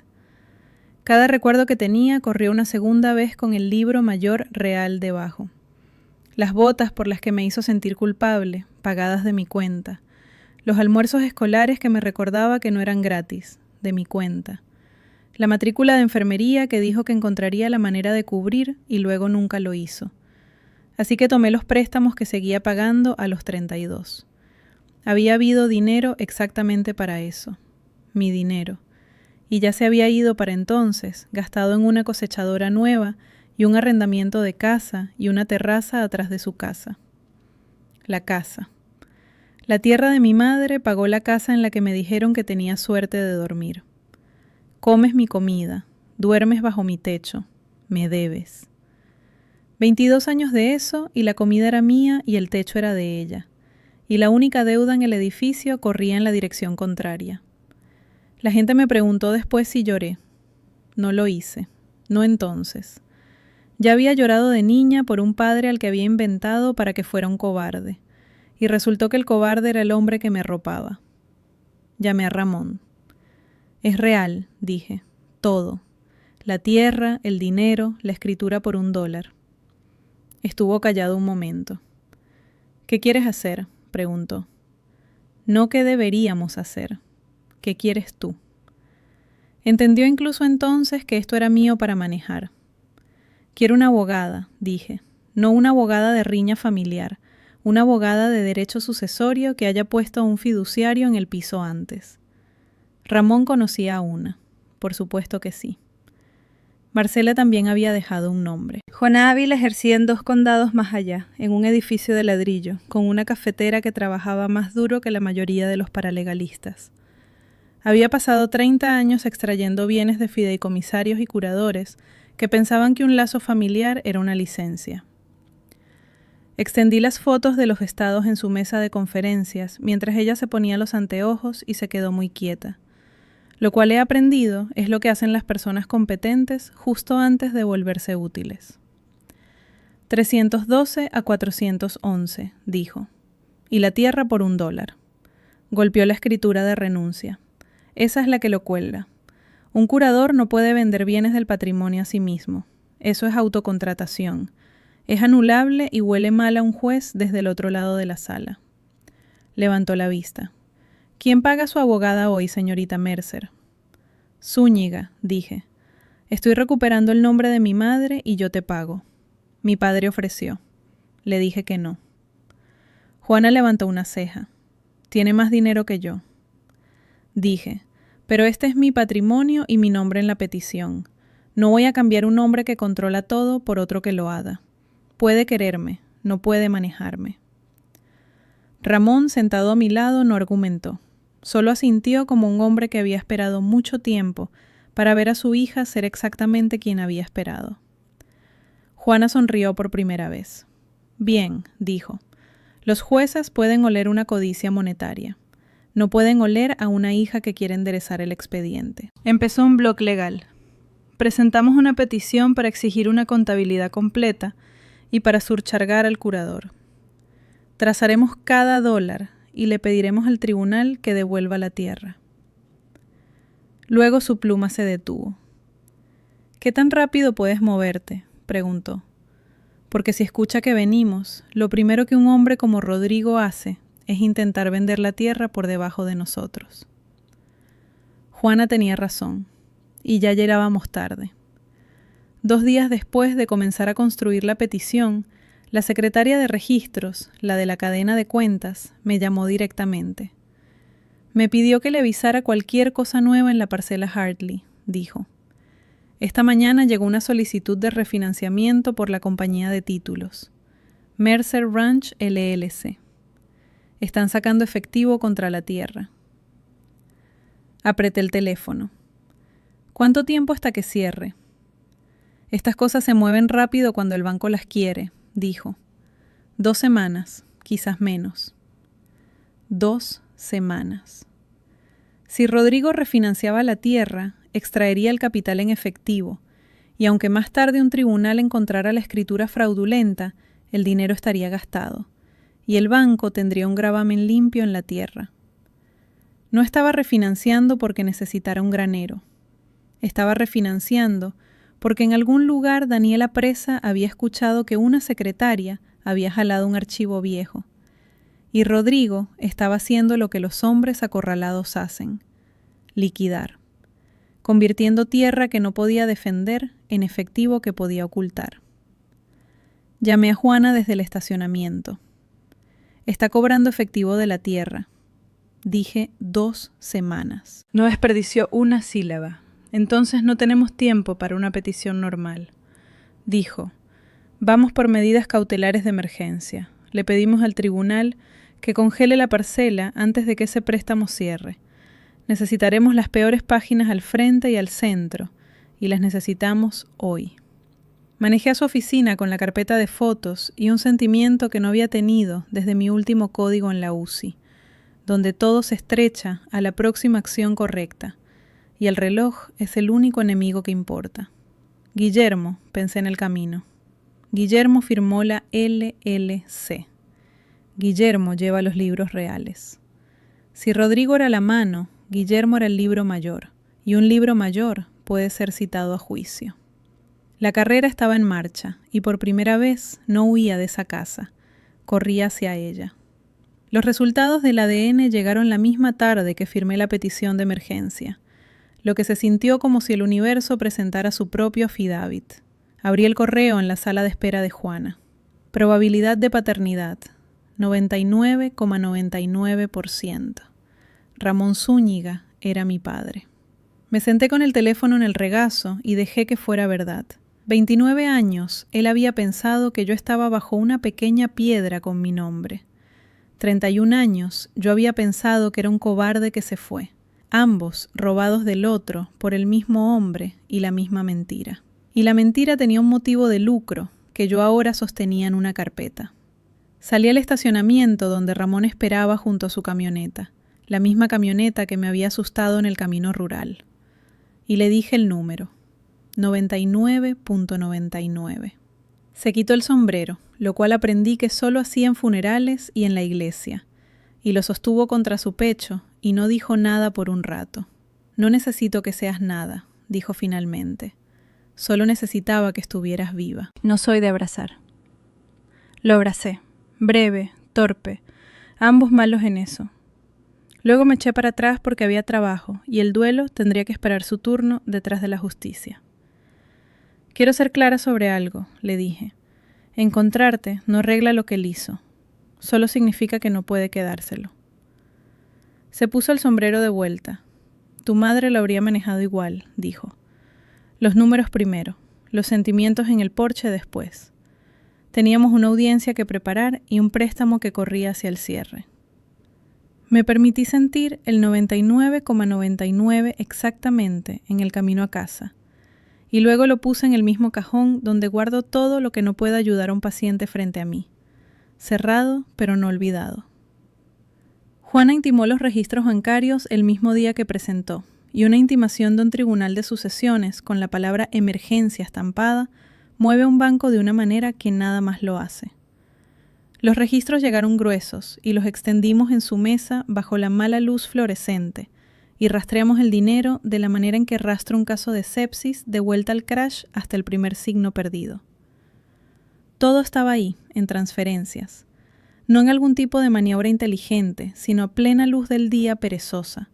Cada recuerdo que tenía corrió una segunda vez con el libro mayor real debajo. Las botas por las que me hizo sentir culpable, pagadas de mi cuenta. Los almuerzos escolares que me recordaba que no eran gratis, de mi cuenta. La matrícula de enfermería que dijo que encontraría la manera de cubrir y luego nunca lo hizo. Así que tomé los préstamos que seguía pagando a los 32. Había habido dinero exactamente para eso. Mi dinero. Y ya se había ido para entonces, gastado en una cosechadora nueva y un arrendamiento de casa y una terraza atrás de su casa. La casa. La tierra de mi madre pagó la casa en la que me dijeron que tenía suerte de dormir. Comes mi comida, duermes bajo mi techo, me debes. 22 años de eso y la comida era mía y el techo era de ella. Y la única deuda en el edificio corría en la dirección contraria. La gente me preguntó después si lloré. No lo hice, no entonces. Ya había llorado de niña por un padre al que había inventado para que fuera un cobarde. Y resultó que el cobarde era el hombre que me arropaba. Llamé a Ramón. Es real, dije, todo. La tierra, el dinero, la escritura por $1. Estuvo callado un momento. ¿Qué quieres hacer?, preguntó. no qué deberíamos hacer. ¿Qué quieres tú? Entendió incluso entonces que esto era mío para manejar. Quiero una abogada, dije, no una abogada de riña familiar, una abogada de derecho sucesorio que haya puesto a un fiduciario en el piso antes. Ramón conocía a una, por supuesto que sí. Marcela también había dejado un nombre. Juana Ávila ejercía en 2 condados más allá, en un edificio de ladrillo, con una cafetera que trabajaba más duro que la mayoría de los paralegalistas. Había pasado 30 años extrayendo bienes de fideicomisarios y curadores que pensaban que un lazo familiar era una licencia. Extendí las fotos de los estados en su mesa de conferencias mientras ella se ponía los anteojos y se quedó muy quieta. Lo cual he aprendido es lo que hacen las personas competentes justo antes de volverse útiles. 312 a 411, dijo. Y la tierra por $1. Golpeó la escritura de renuncia. Esa es la que lo cuelga. Un curador no puede vender bienes del patrimonio a sí mismo. Eso es autocontratación. Es anulable y huele mal a un juez desde el otro lado de la sala. Levantó la vista. ¿Quién paga a su abogada hoy, señorita Mercer? Zúñiga, dije. Estoy recuperando el nombre de mi madre y yo te pago. Mi padre ofreció. Le dije que no. Juana levantó una ceja. Tiene más dinero que yo. Dije, pero este es mi patrimonio y mi nombre en la petición. No voy a cambiar un hombre que controla todo por otro que lo haga. Puede quererme, no puede manejarme. Ramón, sentado a mi lado, no argumentó. Solo asintió como un hombre que había esperado mucho tiempo para ver a su hija ser exactamente quien había esperado. Juana sonrió por primera vez. Bien, dijo. Los jueces pueden oler una codicia monetaria. No pueden oler a una hija que quiere enderezar el expediente. Empezó un bloc legal. Presentamos una petición para exigir una contabilidad completa y para surchargar al curador. Trazaremos cada $1 y le pediremos al tribunal que devuelva la tierra. Luego su pluma se detuvo. ¿Qué tan rápido puedes moverte?, preguntó. Porque si escucha que venimos, lo primero que un hombre como Rodrigo hace es intentar vender la tierra por debajo de nosotros. Juana tenía razón, y ya llegábamos tarde. 2 días después de comenzar a construir la petición, la secretaria de registros, la de la cadena de cuentas, me llamó directamente. Me pidió que le avisara cualquier cosa nueva en la parcela Hartley, dijo. Esta mañana llegó una solicitud de refinanciamiento por la compañía de títulos, Mercer Ranch LLC. Están sacando efectivo contra la tierra. Apreté el teléfono. ¿Cuánto tiempo hasta que cierre? Estas cosas se mueven rápido cuando el banco las quiere, dijo. 2 semanas, quizás menos. 2 semanas. Si Rodrigo refinanciaba la tierra, extraería el capital en efectivo, y aunque más tarde un tribunal encontrara la escritura fraudulenta, el dinero estaría gastado, y el banco tendría un gravamen limpio en la tierra. No estaba refinanciando porque necesitara un granero. Estaba refinanciando porque en algún lugar Daniela Presa había escuchado que una secretaria había jalado un archivo viejo, y Rodrigo estaba haciendo lo que los hombres acorralados hacen: liquidar, convirtiendo tierra que no podía defender en efectivo que podía ocultar. Llamé a Juana desde el estacionamiento. Está cobrando efectivo de la tierra. Dije 2 semanas. No desperdició una sílaba. Entonces no tenemos tiempo para una petición normal. Dijo, vamos por medidas cautelares de emergencia. Le pedimos al tribunal que congele la parcela antes de que ese préstamo cierre. Necesitaremos las peores páginas al frente y al centro, y las necesitamos hoy. Manejé a su oficina con la carpeta de fotos y un sentimiento que no había tenido desde mi último código en la UCI, donde todo se estrecha a la próxima acción correcta, y el reloj es el único enemigo que importa. Guillermo, pensé en el camino. Guillermo firmó la LLC. Guillermo lleva los libros reales. Si Rodrigo era la mano, Guillermo era el libro mayor, y un libro mayor puede ser citado a juicio. La carrera estaba en marcha, y por primera vez no huía de esa casa, corría hacia ella. Los resultados del ADN llegaron la misma tarde que firmé la petición de emergencia, lo que se sintió como si el universo presentara su propio affidavit. Abrí el correo en la sala de espera de Juana. Probabilidad de paternidad, 99,99%. Ramón Zúñiga era mi padre. Me senté con el teléfono en el regazo y dejé que fuera verdad. 29 años, él había pensado que yo estaba bajo una pequeña piedra con mi nombre. 31 años, yo había pensado que era un cobarde que se fue. Ambos robados del otro por el mismo hombre y la misma mentira. Y la mentira tenía un motivo de lucro que yo ahora sostenía en una carpeta. Salí al estacionamiento donde Ramón esperaba junto a su camioneta, la misma camioneta que me había asustado en el camino rural. Y le dije el número, 99.99. Se quitó el sombrero, lo cual aprendí que solo hacía en funerales y en la iglesia, y lo sostuvo contra su pecho y no dijo nada por un rato. No necesito que seas nada, dijo finalmente. Solo necesitaba que estuvieras viva. No soy de abrazar. Lo abracé, breve, torpe, ambos malos en eso. Luego me eché para atrás porque había trabajo y el duelo tendría que esperar su turno detrás de la justicia. Quiero ser clara sobre algo, le dije. Encontrarte no arregla lo que él hizo. Solo significa que no puede quedárselo. Se puso el sombrero de vuelta. Tu madre lo habría manejado igual, dijo. Los números primero, los sentimientos en el porche después. Teníamos una audiencia que preparar y un préstamo que corría hacia el cierre. Me permití sentir el 99,99 exactamente en el camino a casa, y luego lo puse en el mismo cajón donde guardo todo lo que no pueda ayudar a un paciente frente a mí, cerrado pero no olvidado. Juana intimó los registros bancarios el mismo día que presentó, y una intimación de un tribunal de sucesiones con la palabra emergencia estampada mueve un banco de una manera que nada más lo hace. Los registros llegaron gruesos y los extendimos en su mesa bajo la mala luz fluorescente y rastreamos el dinero de la manera en que rastro un caso de sepsis de vuelta al crash hasta el primer signo perdido. Todo estaba ahí, en transferencias, no en algún tipo de maniobra inteligente, sino a plena luz del día perezosa,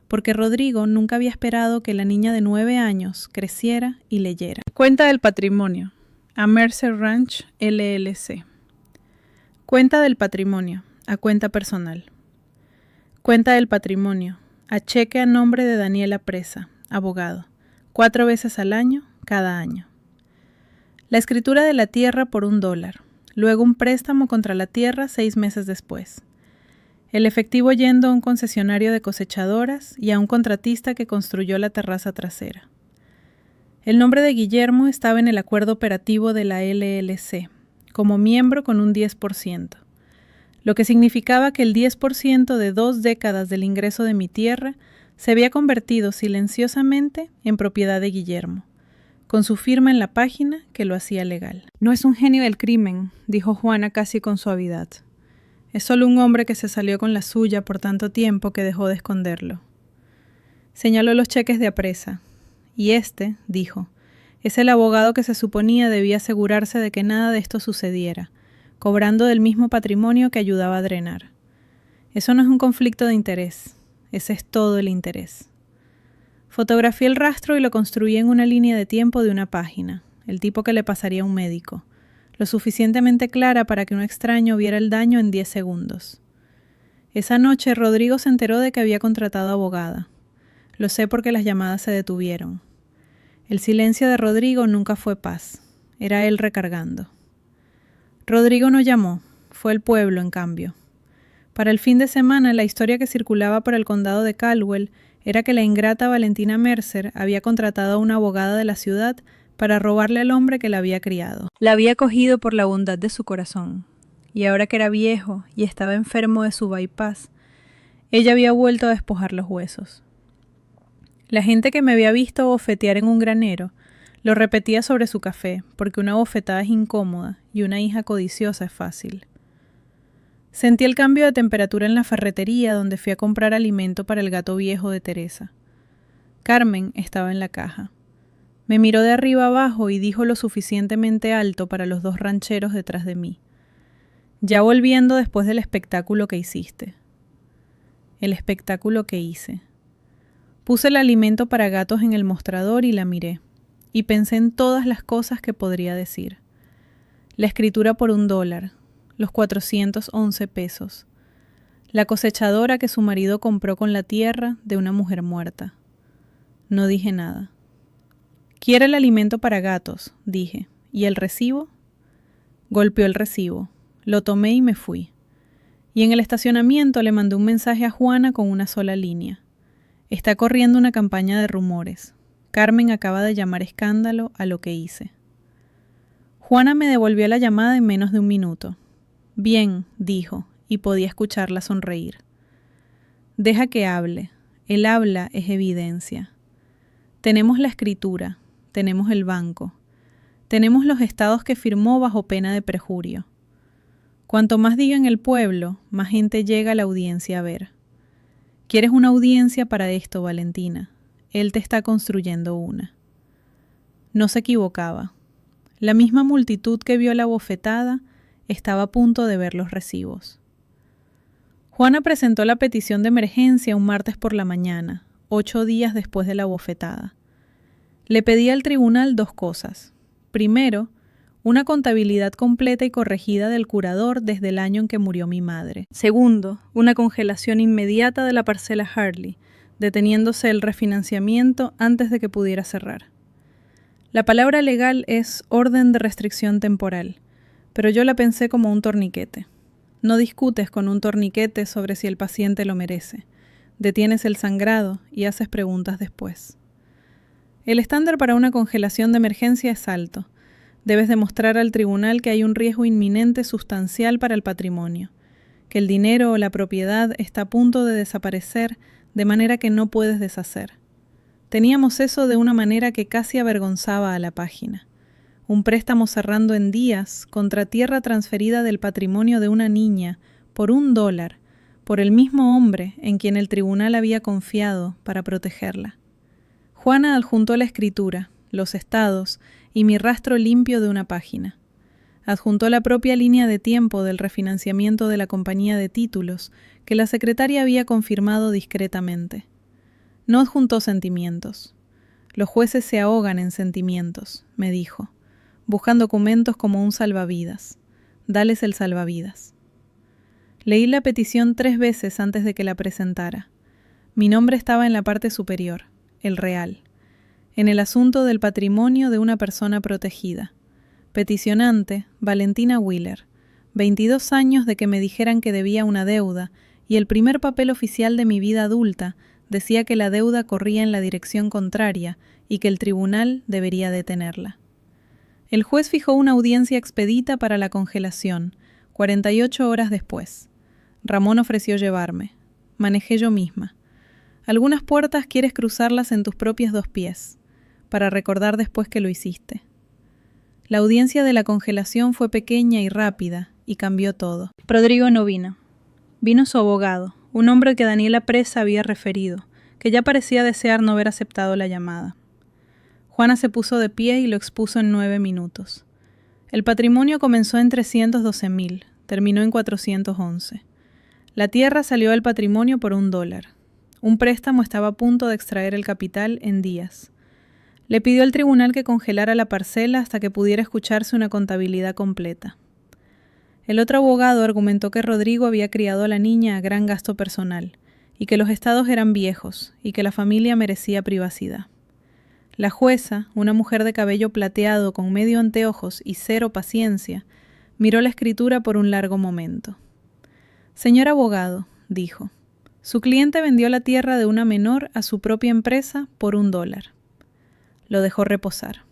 porque Rodrigo nunca había esperado que la niña de 9 años creciera y leyera. Cuenta del patrimonio, a Mercer Ranch LLC. Cuenta del patrimonio, a cuenta personal. Cuenta del patrimonio, a cheque a nombre de Daniela Presa, abogado, 4 veces al año, cada año. La escritura de la tierra por $1, luego un préstamo contra la tierra 6 meses después. El efectivo yendo a un concesionario de cosechadoras y a un contratista que construyó la terraza trasera. El nombre de Guillermo estaba en el acuerdo operativo de la LLC, como miembro con un 10%, lo que significaba que el 10% de 2 décadas del ingreso de mi tierra se había convertido silenciosamente en propiedad de Guillermo, con su firma en la página que lo hacía legal. No es un genio del crimen, dijo Juana casi con suavidad. Es solo un hombre que se salió con la suya por tanto tiempo que dejó de esconderlo. Señaló los cheques de apresa, y dijo, es el abogado que se suponía debía asegurarse de que nada de esto sucediera, cobrando del mismo patrimonio que ayudaba a drenar. Eso no es un conflicto de interés, ese es todo el interés. Fotografié el rastro y lo construí en una línea de tiempo de una página, el tipo que le pasaría a un médico, lo suficientemente clara para que un extraño viera el daño en 10 segundos. Esa noche Rodrigo se enteró de que había contratado abogada. Lo sé porque las llamadas se detuvieron. El silencio de Rodrigo nunca fue paz, era él recargando. Rodrigo no llamó, fue el pueblo en cambio. Para el fin de semana la historia que circulaba por el condado de Caldwell era que la ingrata Valentina Mercer había contratado a una abogada de la ciudad para robarle al hombre que la había criado. La había cogido por la bondad de su corazón, y ahora que era viejo y estaba enfermo de su bypass, ella había vuelto a despojar los huesos. La gente que me había visto bofetear en un granero lo repetía sobre su café, porque una bofetada es incómoda y una hija codiciosa es fácil. Sentí el cambio de temperatura en la ferretería donde fui a comprar alimento para el gato viejo de Teresa. Carmen estaba en la caja. Me miró de arriba abajo y dijo lo suficientemente alto para los 2 rancheros detrás de mí. Ya volviendo después del espectáculo que hiciste. El espectáculo que hice. Puse el alimento para gatos en el mostrador y la miré, y pensé en todas las cosas que podría decir. La escritura por $1, los 411 pesos. La cosechadora que su marido compró con la tierra de una mujer muerta. No dije nada. «Quiere el alimento para gatos», dije. «¿Y el recibo?» Golpeó el recibo. Lo tomé y me fui. Y en el estacionamiento le mandé un mensaje a Juana con una sola línea. Está corriendo una campaña de rumores. Carmen acaba de llamar escándalo a lo que hice. Juana me devolvió la llamada en menos de 1 minuto. «Bien», dijo, y podía escucharla sonreír. «Deja que hable. El habla es evidencia. Tenemos la escritura, tenemos el banco, tenemos los estados que firmó bajo pena de perjurio. Cuanto más diga en el pueblo, más gente llega a la audiencia a ver. Quieres una audiencia para esto, Valentina. Él te está construyendo una». No se equivocaba. La misma multitud que vio la bofetada estaba a punto de ver los recibos. Juana presentó la petición de emergencia un martes por la mañana, 8 días después de la bofetada. Le pedía al tribunal 2 cosas. Primero, una contabilidad completa y corregida del curador desde el año en que murió mi madre. Segundo, una congelación inmediata de la parcela Harley, deteniéndose el refinanciamiento antes de que pudiera cerrar. La palabra legal es orden de restricción temporal, pero yo la pensé como un torniquete. No discutes con un torniquete sobre si el paciente lo merece. Detienes el sangrado y haces preguntas después. El estándar para una congelación de emergencia es alto. Debes demostrar al tribunal que hay un riesgo inminente sustancial para el patrimonio, que el dinero o la propiedad está a punto de desaparecer de manera que no puedes deshacer. Teníamos eso de una manera que casi avergonzaba a la página. Un préstamo cerrando en días contra tierra transferida del patrimonio de una niña por $1, por el mismo hombre en quien el tribunal había confiado para protegerla. Juana adjuntó la escritura, los estados y mi rastro limpio de una página. Adjuntó la propia línea de tiempo del refinanciamiento de la compañía de títulos que la secretaria había confirmado discretamente. No adjuntó sentimientos. Los jueces se ahogan en sentimientos, me dijo. Buscan documentos como un salvavidas. Dales el salvavidas. Leí la petición 3 veces antes de que la presentara. Mi nombre estaba en la parte superior, el real, en el asunto del patrimonio de una persona protegida. Peticionante, Valentina Wheeler, 22 años de que me dijeran que debía una deuda, y el primer papel oficial de mi vida adulta decía que la deuda corría en la dirección contraria y que el tribunal debería detenerla. El juez fijó una audiencia expedita para la congelación, 48 horas después. Ramón ofreció llevarme. Manejé yo misma. Algunas puertas quieres cruzarlas en tus propios 2 pies, para recordar después que lo hiciste. La audiencia de la congelación fue pequeña y rápida, y cambió todo. Rodrigo no vino. Vino su abogado, un hombre que Daniela Presa había referido, que ya parecía desear no haber aceptado la llamada. Juana se puso de pie y lo expuso en 9 minutos. El patrimonio comenzó en 312.000, terminó en 411. La tierra salió al patrimonio por $1. Un préstamo estaba a punto de extraer el capital en días. Le pidió al tribunal que congelara la parcela hasta que pudiera escucharse una contabilidad completa. El otro abogado argumentó que Rodrigo había criado a la niña a gran gasto personal, y que los estados eran viejos, y que la familia merecía privacidad. La jueza, una mujer de cabello plateado con medio anteojos y 0 paciencia, miró la escritura por un largo momento. «Señor abogado», dijo, «su cliente vendió la tierra de una menor a su propia empresa por $1. Lo dejó reposar.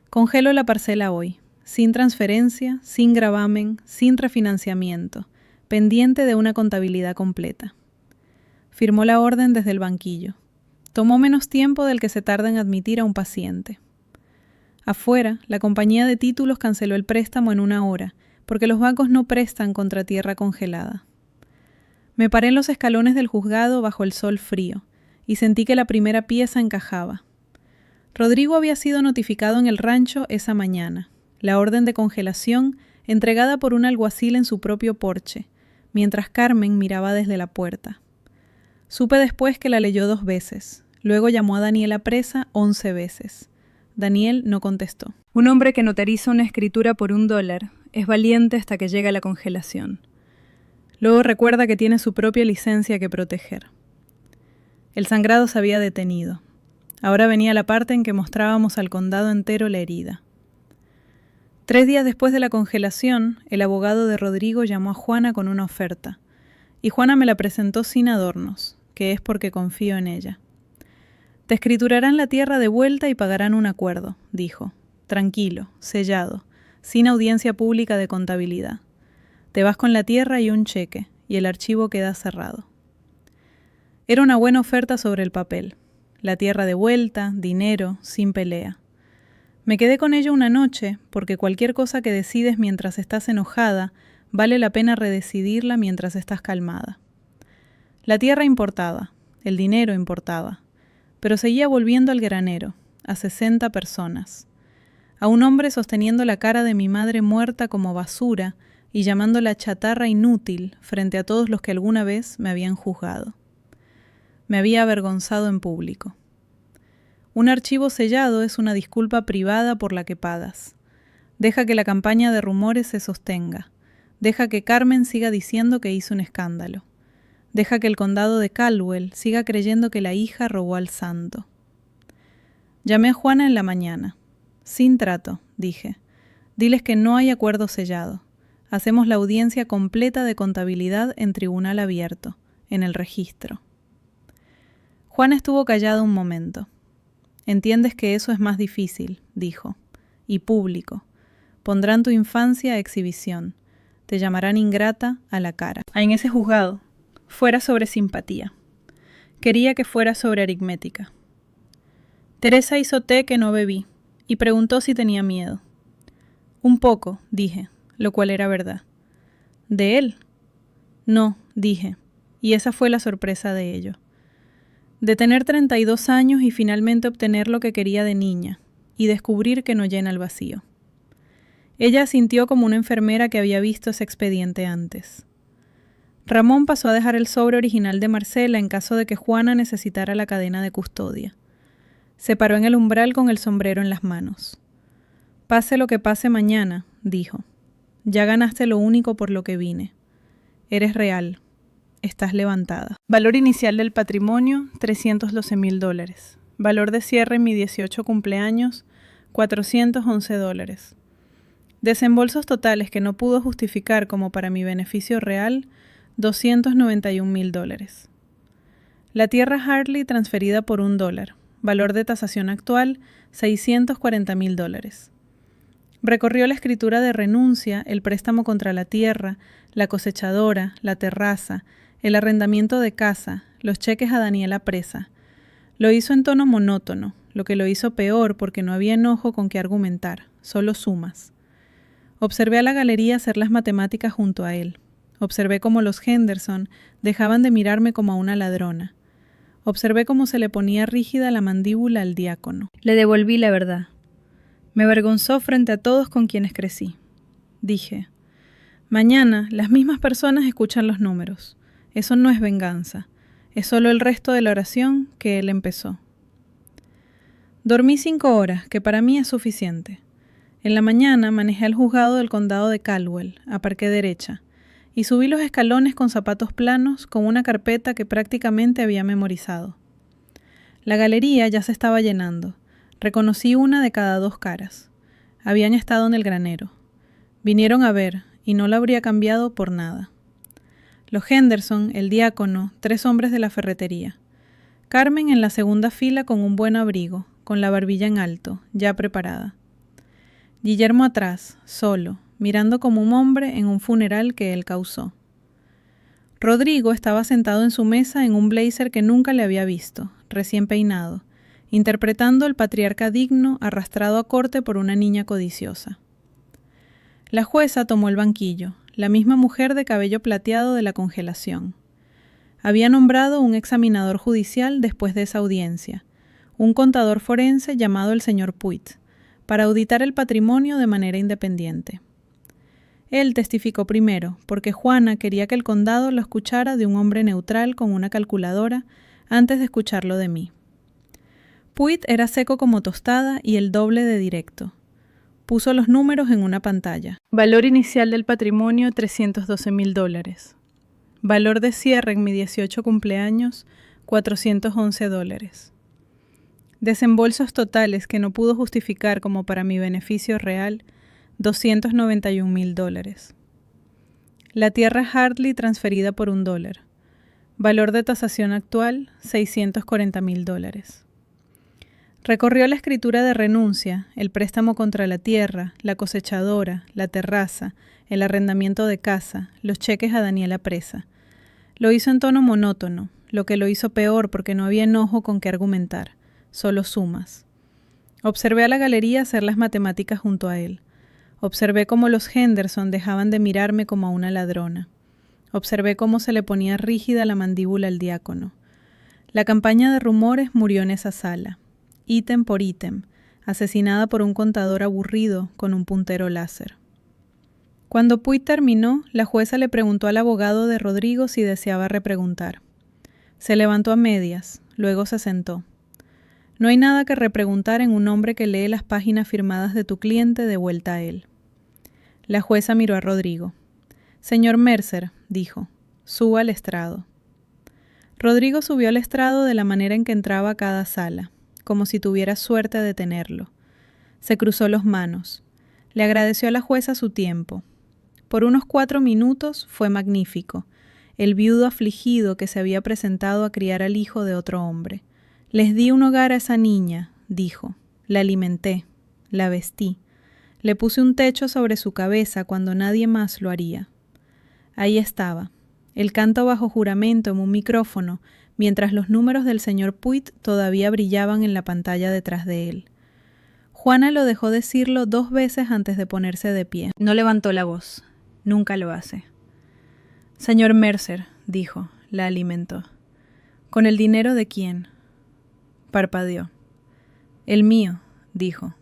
«Congelo la parcela hoy, sin transferencia, sin gravamen, sin refinanciamiento, pendiente de una contabilidad completa». Firmó la orden desde el banquillo. Tomó menos tiempo del que se tarda en admitir a un paciente. Afuera, la compañía de títulos canceló el préstamo en 1 hora, porque los bancos no prestan contra tierra congelada. Me paré en los escalones del juzgado bajo el sol frío, y sentí que la primera pieza encajaba. Rodrigo había sido notificado en el rancho esa mañana. La orden de congelación entregada por un alguacil en su propio porche, mientras Carmen miraba desde la puerta. Supe después que la leyó 2 veces. Luego llamó a Daniel a presa 11 veces. Daniel no contestó. Un hombre que notariza una escritura por $1 es valiente hasta que llega la congelación. Luego recuerda que tiene su propia licencia que proteger. El sangrado se había detenido. Ahora venía la parte en que mostrábamos al condado entero la herida. 3 días después de la congelación, el abogado de Rodrigo llamó a Juana con una oferta, y Juana me la presentó sin adornos, que es porque confío en ella. Te escriturarán la tierra de vuelta y pagarán un acuerdo, dijo, tranquilo, sellado, sin audiencia pública de contabilidad. Te vas con la tierra y un cheque, y el archivo queda cerrado. Era una buena oferta sobre el papel. La tierra de vuelta, dinero, sin pelea. Me quedé con ello una noche, porque cualquier cosa que decides mientras estás enojada, vale la pena redecidirla mientras estás calmada. La tierra importaba, el dinero importaba, pero seguía volviendo al granero, a 60 personas. A un hombre sosteniendo la cara de mi madre muerta como basura y llamándola chatarra inútil frente a todos los que alguna vez me habían juzgado. Me había avergonzado en público. Un archivo sellado es una disculpa privada por la que pagas. Deja que la campaña de rumores se sostenga. Deja que Carmen siga diciendo que hizo un escándalo. Deja que el condado de Caldwell siga creyendo que la hija robó al santo. Llamé a Juana en la mañana. Sin trato, dije. Diles que no hay acuerdo sellado. Hacemos la audiencia completa de contabilidad en tribunal abierto, en el registro. Juana estuvo callada un momento. Entiendes que eso es más difícil, dijo, y público. Pondrán tu infancia a exhibición. Te llamarán ingrata a la cara. En ese juzgado, fuera sobre simpatía. Quería que fuera sobre aritmética. Teresa hizo té que no bebí, y preguntó si tenía miedo. Un poco, dije, lo cual era verdad. ¿De él? No, dije, y esa fue la sorpresa de ello. De tener 32 años y finalmente obtener lo que quería de niña, y descubrir que no llena el vacío. Ella asintió como una enfermera que había visto ese expediente antes. Ramón pasó a dejar el sobre original de Marcela en caso de que Juana necesitara la cadena de custodia. Se paró en el umbral con el sombrero en las manos. Pase lo que pase mañana, dijo. Ya ganaste lo único por lo que vine. Eres real. Estás levantada. Valor inicial del patrimonio, $312,000. Valor de cierre en mi 18 cumpleaños, $411. Desembolsos totales que no pudo justificar como para mi beneficio real, $291,000. La tierra Hartley transferida por $1. Valor de tasación actual, $640,000. Recorrió la escritura de renuncia, el préstamo contra la tierra, la cosechadora, la terraza, el arrendamiento de casa, los cheques a Daniela presa. Lo hizo en tono monótono, lo que lo hizo peor porque no había enojo con que argumentar, solo sumas. Observé a la galería hacer las matemáticas junto a él. Observé cómo los Henderson dejaban de mirarme como a una ladrona. Observé cómo se le ponía rígida la mandíbula al diácono. Le devolví la verdad. Me avergonzó frente a todos con quienes crecí. Dije, mañana las mismas personas escuchan los números. Eso no es venganza. Es solo el resto de la oración que él empezó. Dormí 5 horas, que para mí es suficiente. En la mañana manejé al juzgado del condado de Caldwell, aparqué derecha, y subí los escalones con zapatos planos con una carpeta que prácticamente había memorizado. La galería ya se estaba llenando. Reconocí una de cada 2 caras. Habían estado en el granero. Vinieron a ver, y no la habría cambiado por nada. Los Henderson, el diácono, 3 hombres de la ferretería. Carmen en la segunda fila con un buen abrigo, con la barbilla en alto, ya preparada. Guillermo atrás, solo, mirando como un hombre en un funeral que él causó. Rodrigo estaba sentado en su mesa en un blazer que nunca le había visto, recién peinado, interpretando el patriarca digno arrastrado a corte por una niña codiciosa. La jueza tomó el banquillo, la misma mujer de cabello plateado de la congelación. Había nombrado un examinador judicial después de esa audiencia, un contador forense llamado el señor Puit, para auditar el patrimonio de manera independiente. Él testificó primero, porque Juana quería que el condado lo escuchara de un hombre neutral con una calculadora antes de escucharlo de mí. Puig era seco como tostada y el doble de directo. Puso los números en una pantalla. Valor inicial del patrimonio, $312,000. Valor de cierre en mi 18 cumpleaños, $411. Desembolsos totales que no pudo justificar como para mi beneficio real, $291,000. La tierra Hartley transferida por $1. Valor de tasación actual, $640,000. Recorrió la escritura de renuncia, el préstamo contra la tierra, la cosechadora, la terraza, el arrendamiento de casa, los cheques a Daniela Presa. Lo hizo en tono monótono, lo que lo hizo peor porque no había enojo con qué argumentar, solo sumas. Observé a la galería hacer las matemáticas junto a él. Observé cómo los Henderson dejaban de mirarme como a una ladrona. Observé cómo se le ponía rígida la mandíbula al diácono. La campaña de rumores murió en esa sala, ítem por ítem, asesinada por un contador aburrido con un puntero láser. Cuando Puig terminó, la jueza le preguntó al abogado de Rodrigo si deseaba repreguntar. Se levantó a medias, luego se sentó. No hay nada que repreguntar en un hombre que lee las páginas firmadas de tu cliente de vuelta a él. La jueza miró a Rodrigo. Señor Mercer, dijo, suba al estrado. Rodrigo subió al estrado de la manera en que entraba a cada sala, como si tuviera suerte de tenerlo. Se cruzó las manos. Le agradeció a la jueza su tiempo. Por unos 4 minutos fue magnífico, el viudo afligido que se había presentado a criar al hijo de otro hombre. Les di un hogar a esa niña, dijo. La alimenté, la vestí. Le puse un techo sobre su cabeza cuando nadie más lo haría. Ahí estaba, el canto bajo juramento en un micrófono, mientras los números del señor Puig todavía brillaban en la pantalla detrás de él. Juana lo dejó decirlo 2 veces antes de ponerse de pie. No levantó la voz. Nunca lo hace. Señor Mercer, dijo, la alimentó. ¿Con el dinero de quién? Parpadeó. El mío, dijo.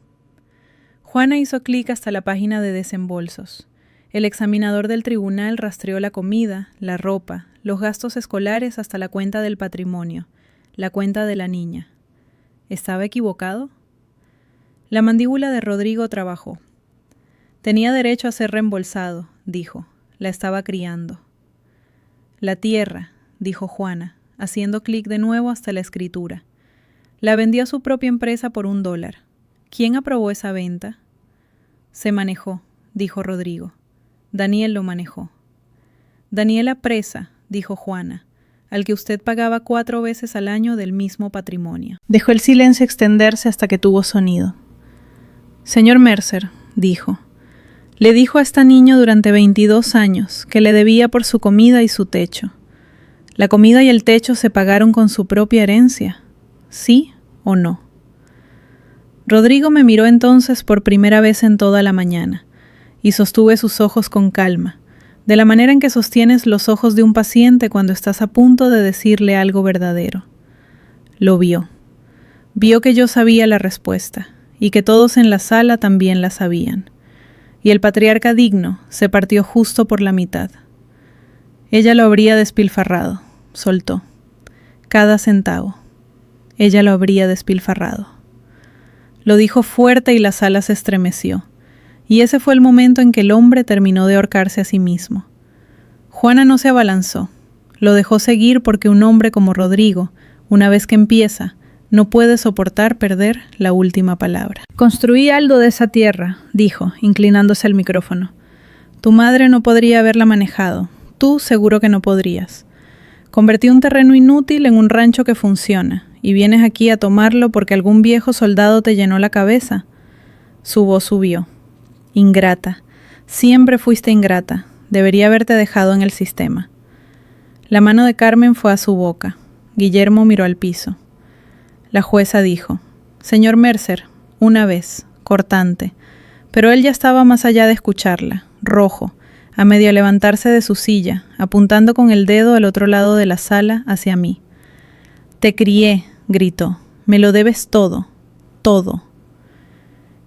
Juana hizo clic hasta la página de desembolsos. El examinador del tribunal rastreó la comida, la ropa, los gastos escolares hasta la cuenta del patrimonio, la cuenta de la niña. ¿Estaba equivocado? La mandíbula de Rodrigo trabajó. Tenía derecho a ser reembolsado, dijo. La estaba criando. La tierra, dijo Juana, haciendo clic de nuevo hasta la escritura. La vendió a su propia empresa por $1. ¿Quién aprobó esa venta? Se manejó, dijo Rodrigo. Daniel lo manejó. Daniela Presa, dijo Juana, al que usted pagaba 4 veces al año del mismo patrimonio. Dejó el silencio extenderse hasta que tuvo sonido. Señor Mercer, dijo, le dijo a esta niña durante 22 años que le debía por su comida y su techo. ¿La comida y el techo se pagaron con su propia herencia? ¿Sí o no? Rodrigo me miró entonces por primera vez en toda la mañana, y sostuve sus ojos con calma, de la manera en que sostienes los ojos de un paciente cuando estás a punto de decirle algo verdadero. Lo vio. Vio que yo sabía la respuesta, y que todos en la sala también la sabían. Y el patriarca digno se partió justo por la mitad. Ella lo habría despilfarrado, soltó. Cada centavo. Ella lo habría despilfarrado. Lo dijo fuerte y la sala se estremeció. Y ese fue el momento en que el hombre terminó de ahorcarse a sí mismo. Juana no se abalanzó. Lo dejó seguir porque un hombre como Rodrigo, una vez que empieza, no puede soportar perder la última palabra. Construí algo de esa tierra, dijo, inclinándose al micrófono. Tu madre no podría haberla manejado. Tú seguro que no podrías. Convertí un terreno inútil en un rancho que funciona, y vienes aquí a tomarlo porque algún viejo soldado te llenó la cabeza. Su voz subió. Ingrata. Siempre fuiste ingrata. Debería haberte dejado en el sistema. La mano de Carmen fue a su boca. Guillermo miró al piso. La jueza dijo, Señor Mercer, una vez, cortante, pero él ya estaba más allá de escucharla, rojo, a medio levantarse de su silla, apuntando con el dedo al otro lado de la sala hacia mí. Te crié, gritó, me lo debes todo, todo.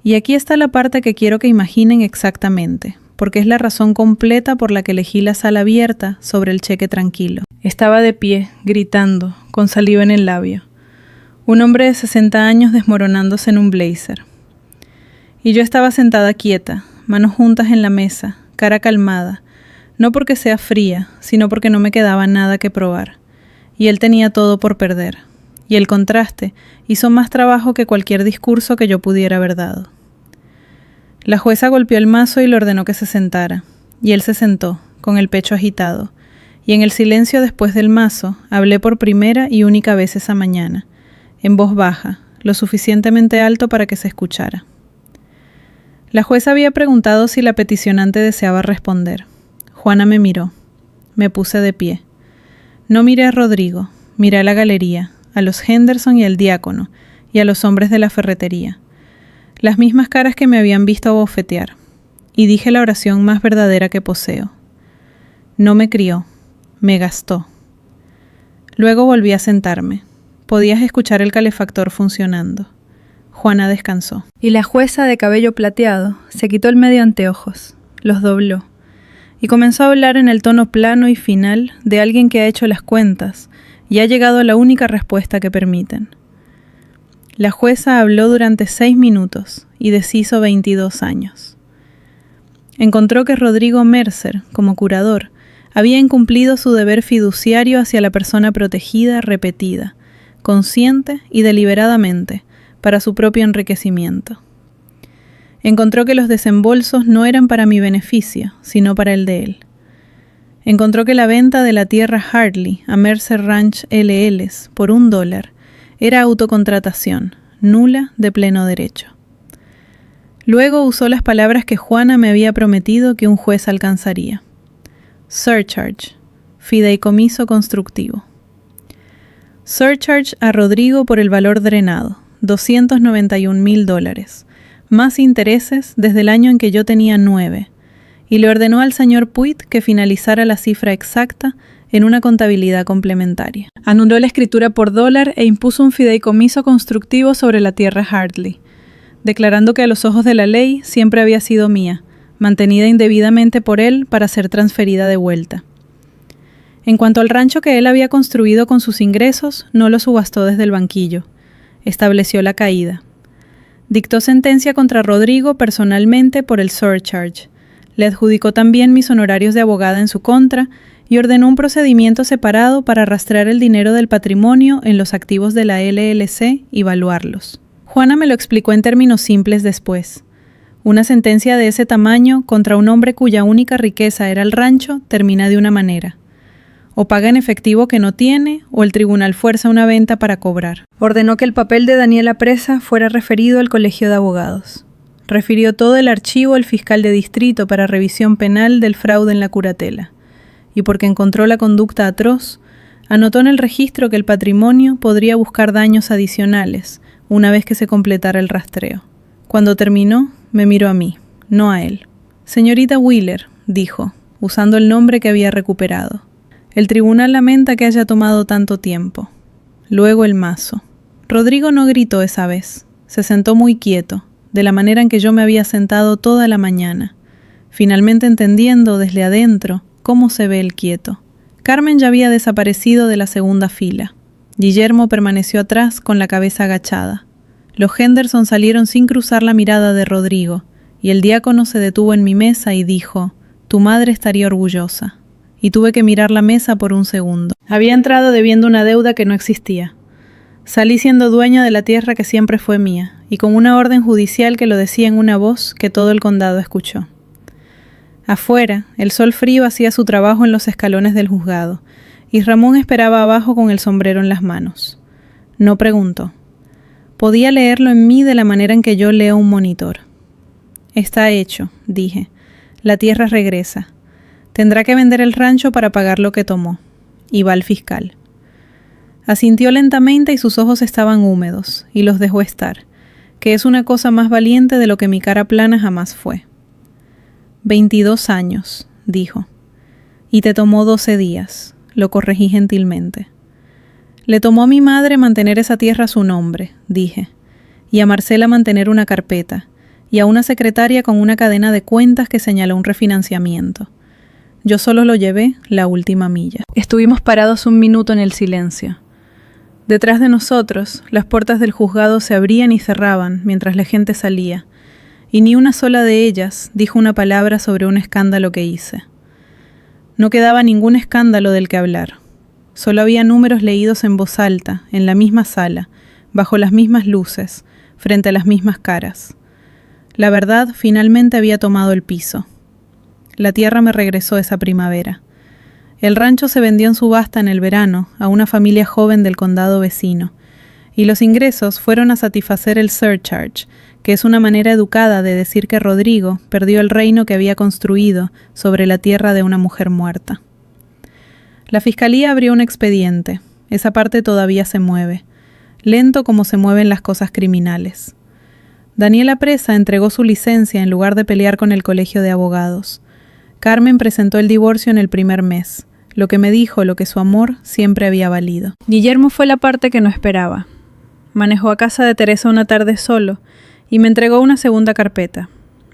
Y aquí está la parte que quiero que imaginen exactamente, porque es la razón completa por la que elegí la sala abierta sobre el cheque tranquilo. Estaba de pie, gritando, con saliva en el labio. Un hombre de 60 años desmoronándose en un blazer. Y yo estaba sentada quieta, manos juntas en la mesa, cara calmada, no porque sea fría, sino porque no me quedaba nada que probar. Y él tenía todo por perder. Y el contraste hizo más trabajo que cualquier discurso que yo pudiera haber dado. La jueza golpeó el mazo y le ordenó que se sentara, y él se sentó, con el pecho agitado, y en el silencio después del mazo hablé por primera y única vez esa mañana, en voz baja, lo suficientemente alto para que se escuchara. La jueza había preguntado si la peticionante deseaba responder. Juana me miró. Me puse de pie. No miré a Rodrigo, miré a la galería, a los Henderson y al diácono, y a los hombres de la ferretería. Las mismas caras que me habían visto abofetear, y dije la oración más verdadera que poseo. No me crió, me gastó. Luego volví a sentarme. Podías escuchar el calefactor funcionando. Juana descansó. Y la jueza de cabello plateado se quitó el medio anteojos, los dobló, y comenzó a hablar en el tono plano y final de alguien que ha hecho las cuentas y ha llegado a la única respuesta que permiten. La jueza habló durante 6 minutos y deshizo 22 años. Encontró que Rodrigo Mercer, como curador, había incumplido su deber fiduciario hacia la persona protegida repetida, consciente y deliberadamente, para su propio enriquecimiento. Encontró que los desembolsos no eran para mi beneficio, sino para el de él. Encontró que la venta de la tierra Hartley a Mercer Ranch LLs por $1 era autocontratación, nula de pleno derecho. Luego usó las palabras que Juana me había prometido que un juez alcanzaría. Surcharge, fideicomiso constructivo. Surcharge a Rodrigo por el valor drenado, $291,000, más intereses desde el año en que yo tenía 9, y le ordenó al señor Puig que finalizara la cifra exacta en una contabilidad complementaria. Anuló la escritura por $1 e impuso un fideicomiso constructivo sobre la tierra Hartley, declarando que a los ojos de la ley siempre había sido mía, mantenida indebidamente por él para ser transferida de vuelta. En cuanto al rancho que él había construido con sus ingresos, no lo subastó desde el banquillo. Estableció la caída. Dictó sentencia contra Rodrigo personalmente por el surcharge. Le adjudicó también mis honorarios de abogada en su contra y ordenó un procedimiento separado para rastrear el dinero del patrimonio en los activos de la LLC y evaluarlos. Juana me lo explicó en términos simples después. Una sentencia de ese tamaño contra un hombre cuya única riqueza era el rancho termina de una manera. O paga en efectivo que no tiene, o el tribunal fuerza una venta para cobrar. Ordenó que el papel de Daniela Presa fuera referido al Colegio de Abogados. Refirió todo el archivo al fiscal de distrito para revisión penal del fraude en la curatela. Y porque encontró la conducta atroz, anotó en el registro que el patrimonio podría buscar daños adicionales una vez que se completara el rastreo. Cuando terminó, me miró a mí, no a él. Señorita Wheeler, dijo, usando el nombre que había recuperado. El tribunal lamenta que haya tomado tanto tiempo. Luego el mazo. Rodrigo no gritó esa vez. Se sentó muy quieto, de la manera en que yo me había sentado toda la mañana, finalmente entendiendo desde adentro cómo se ve el quieto. Carmen ya había desaparecido de la segunda fila. Guillermo permaneció atrás con la cabeza agachada. Los Henderson salieron sin cruzar la mirada de Rodrigo, y el diácono se detuvo en mi mesa y dijo: «Tu madre estaría orgullosa». Y tuve que mirar la mesa por un segundo. Había entrado debiendo una deuda que no existía. Salí siendo dueña de la tierra que siempre fue mía, y con una orden judicial que lo decía en una voz que todo el condado escuchó. Afuera, el sol frío hacía su trabajo en los escalones del juzgado, y Ramón esperaba abajo con el sombrero en las manos. No preguntó. Podía leerlo en mí de la manera en que yo leo un monitor. «Está hecho», dije. «La tierra regresa. Tendrá que vender el rancho para pagar lo que tomó». Y va al fiscal. Asintió lentamente y sus ojos estaban húmedos, y los dejó estar, que es una cosa más valiente de lo que mi cara plana jamás fue. 22 años, dijo. Y te tomó 12 días, lo corregí gentilmente. Le tomó a mi madre mantener esa tierra a su nombre, dije, y a Marcela mantener una carpeta, y a una secretaria con una cadena de cuentas que señaló un refinanciamiento. Yo solo lo llevé la última milla. Estuvimos parados un minuto en el silencio. Detrás de nosotros, las puertas del juzgado se abrían y cerraban mientras la gente salía, y ni una sola de ellas dijo una palabra sobre un escándalo que hice. No quedaba ningún escándalo del que hablar. Solo había números leídos en voz alta, en la misma sala, bajo las mismas luces, frente a las mismas caras. La verdad finalmente había tomado el piso. La tierra me regresó esa primavera. El rancho se vendió en subasta en el verano a una familia joven del condado vecino, y los ingresos fueron a satisfacer el surcharge, que es una manera educada de decir que Rodrigo perdió el reino que había construido sobre la tierra de una mujer muerta. La fiscalía abrió un expediente. Esa parte todavía se mueve, lento como se mueven las cosas criminales. Daniela Presa entregó su licencia en lugar de pelear con el colegio de abogados. Carmen presentó el divorcio en el primer mes, lo que me dijo lo que su amor siempre había valido. Guillermo fue la parte que no esperaba. Manejó a casa de Teresa una tarde solo y me entregó una segunda carpeta,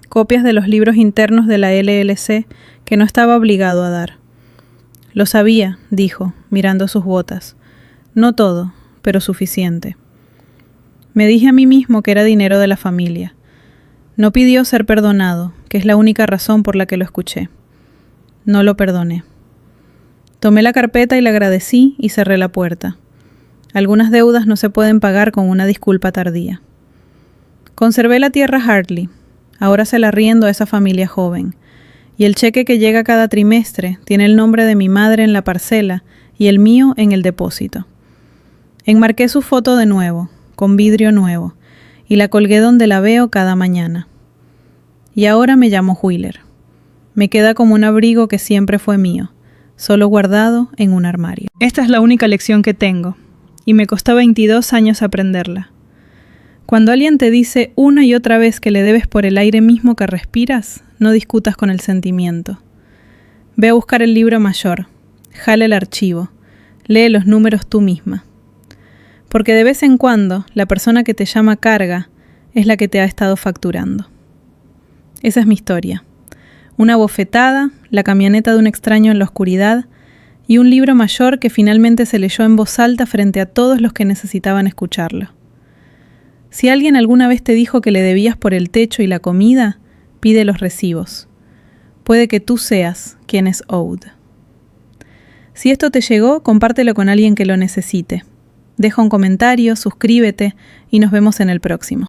copias de los libros internos de la LLC que no estaba obligado a dar. Lo sabía, dijo, mirando sus botas. No todo, pero suficiente. Me dije a mí mismo que era dinero de la familia. No pidió ser perdonado, que es la única razón por la que lo escuché. No lo perdoné. Tomé la carpeta y le agradecí y cerré la puerta. Algunas deudas no se pueden pagar con una disculpa tardía. Conservé la tierra Hartley. Ahora se la arriendo a esa familia joven. Y el cheque que llega cada trimestre tiene el nombre de mi madre en la parcela y el mío en el depósito. Enmarqué su foto de nuevo, con vidrio nuevo, y la colgué donde la veo cada mañana. Y ahora me llamo Wheeler. Me queda como un abrigo que siempre fue mío, solo guardado en un armario. Esta es la única lección que tengo, y me costó 22 años aprenderla. Cuando alguien te dice una y otra vez que le debes por el aire mismo que respiras, no discutas con el sentimiento. Ve a buscar el libro mayor, jala el archivo, lee los números tú misma. Porque de vez en cuando, la persona que te llama carga es la que te ha estado facturando. Esa es mi historia. Una bofetada, la camioneta de un extraño en la oscuridad y un libro mayor que finalmente se leyó en voz alta frente a todos los que necesitaban escucharlo. Si alguien alguna vez te dijo que le debías por el techo y la comida, pide los recibos. Puede que tú seas quien es owed. Si esto te llegó, compártelo con alguien que lo necesite. Deja un comentario, suscríbete y nos vemos en el próximo.